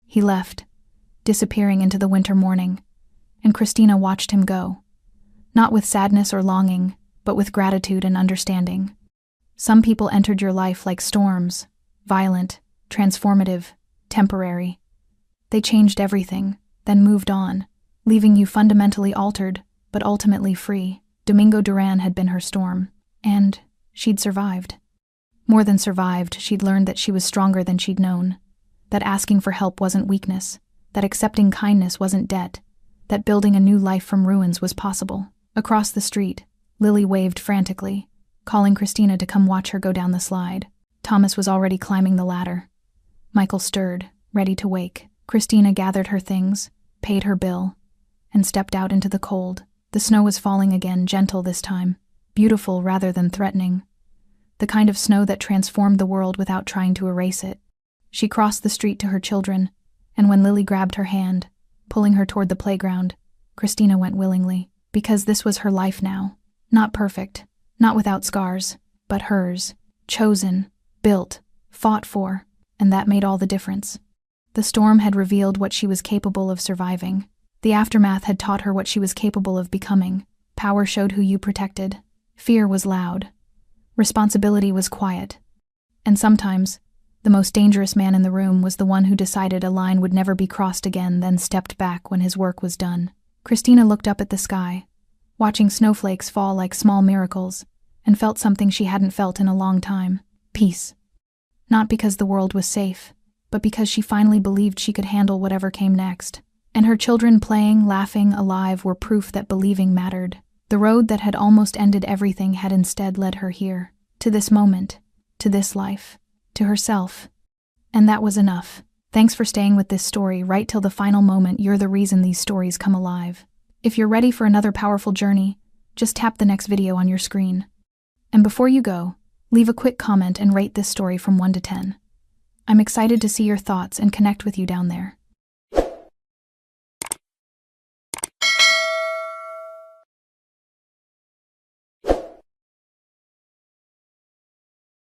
He left, disappearing into the winter morning, and Christina watched him go. Not with sadness or longing, but with gratitude and understanding. Some people entered your life like storms, violent, transformative, temporary. They changed everything, then moved on, leaving you fundamentally altered, but ultimately free. Domingo Duran had been her storm, and she'd survived. More than survived, she'd learned that she was stronger than she'd known, that asking for help wasn't weakness, that accepting kindness wasn't debt, that building a new life from ruins was possible. Across the street, Lily waved frantically, calling Christina to come watch her go down the slide. Thomas was already climbing the ladder. Michael stirred, ready to wake. Christina gathered her things, paid her bill, and stepped out into the cold. The snow was falling again, gentle this time, beautiful rather than threatening. The kind of snow that transformed the world without trying to erase it. She crossed the street to her children, and when Lily grabbed her hand, pulling her toward the playground, Christina went willingly, because this was her life now. Not perfect, not without scars, but hers, chosen, built, fought for, and that made all the difference. The storm had revealed what she was capable of surviving. The aftermath had taught her what she was capable of becoming. Power showed who you protected. Fear was loud. Responsibility was quiet. And sometimes, the most dangerous man in the room was the one who decided a line would never be crossed again, then stepped back when his work was done. Christina looked up at the sky, watching snowflakes fall like small miracles, and felt something she hadn't felt in a long time. Peace. Not because the world was safe, but because she finally believed she could handle whatever came next. And her children playing, laughing, alive were proof that believing mattered. The road that had almost ended everything had instead led her here, to this moment, to this life, to herself. And that was enough. Thanks for staying with this story right till the final moment. You're the reason these stories come alive. If you're ready for another powerful journey, just tap the next video on your screen. And before you go, leave a quick comment and rate this story from 1 to 10. I'm excited to see your thoughts and connect with you down there.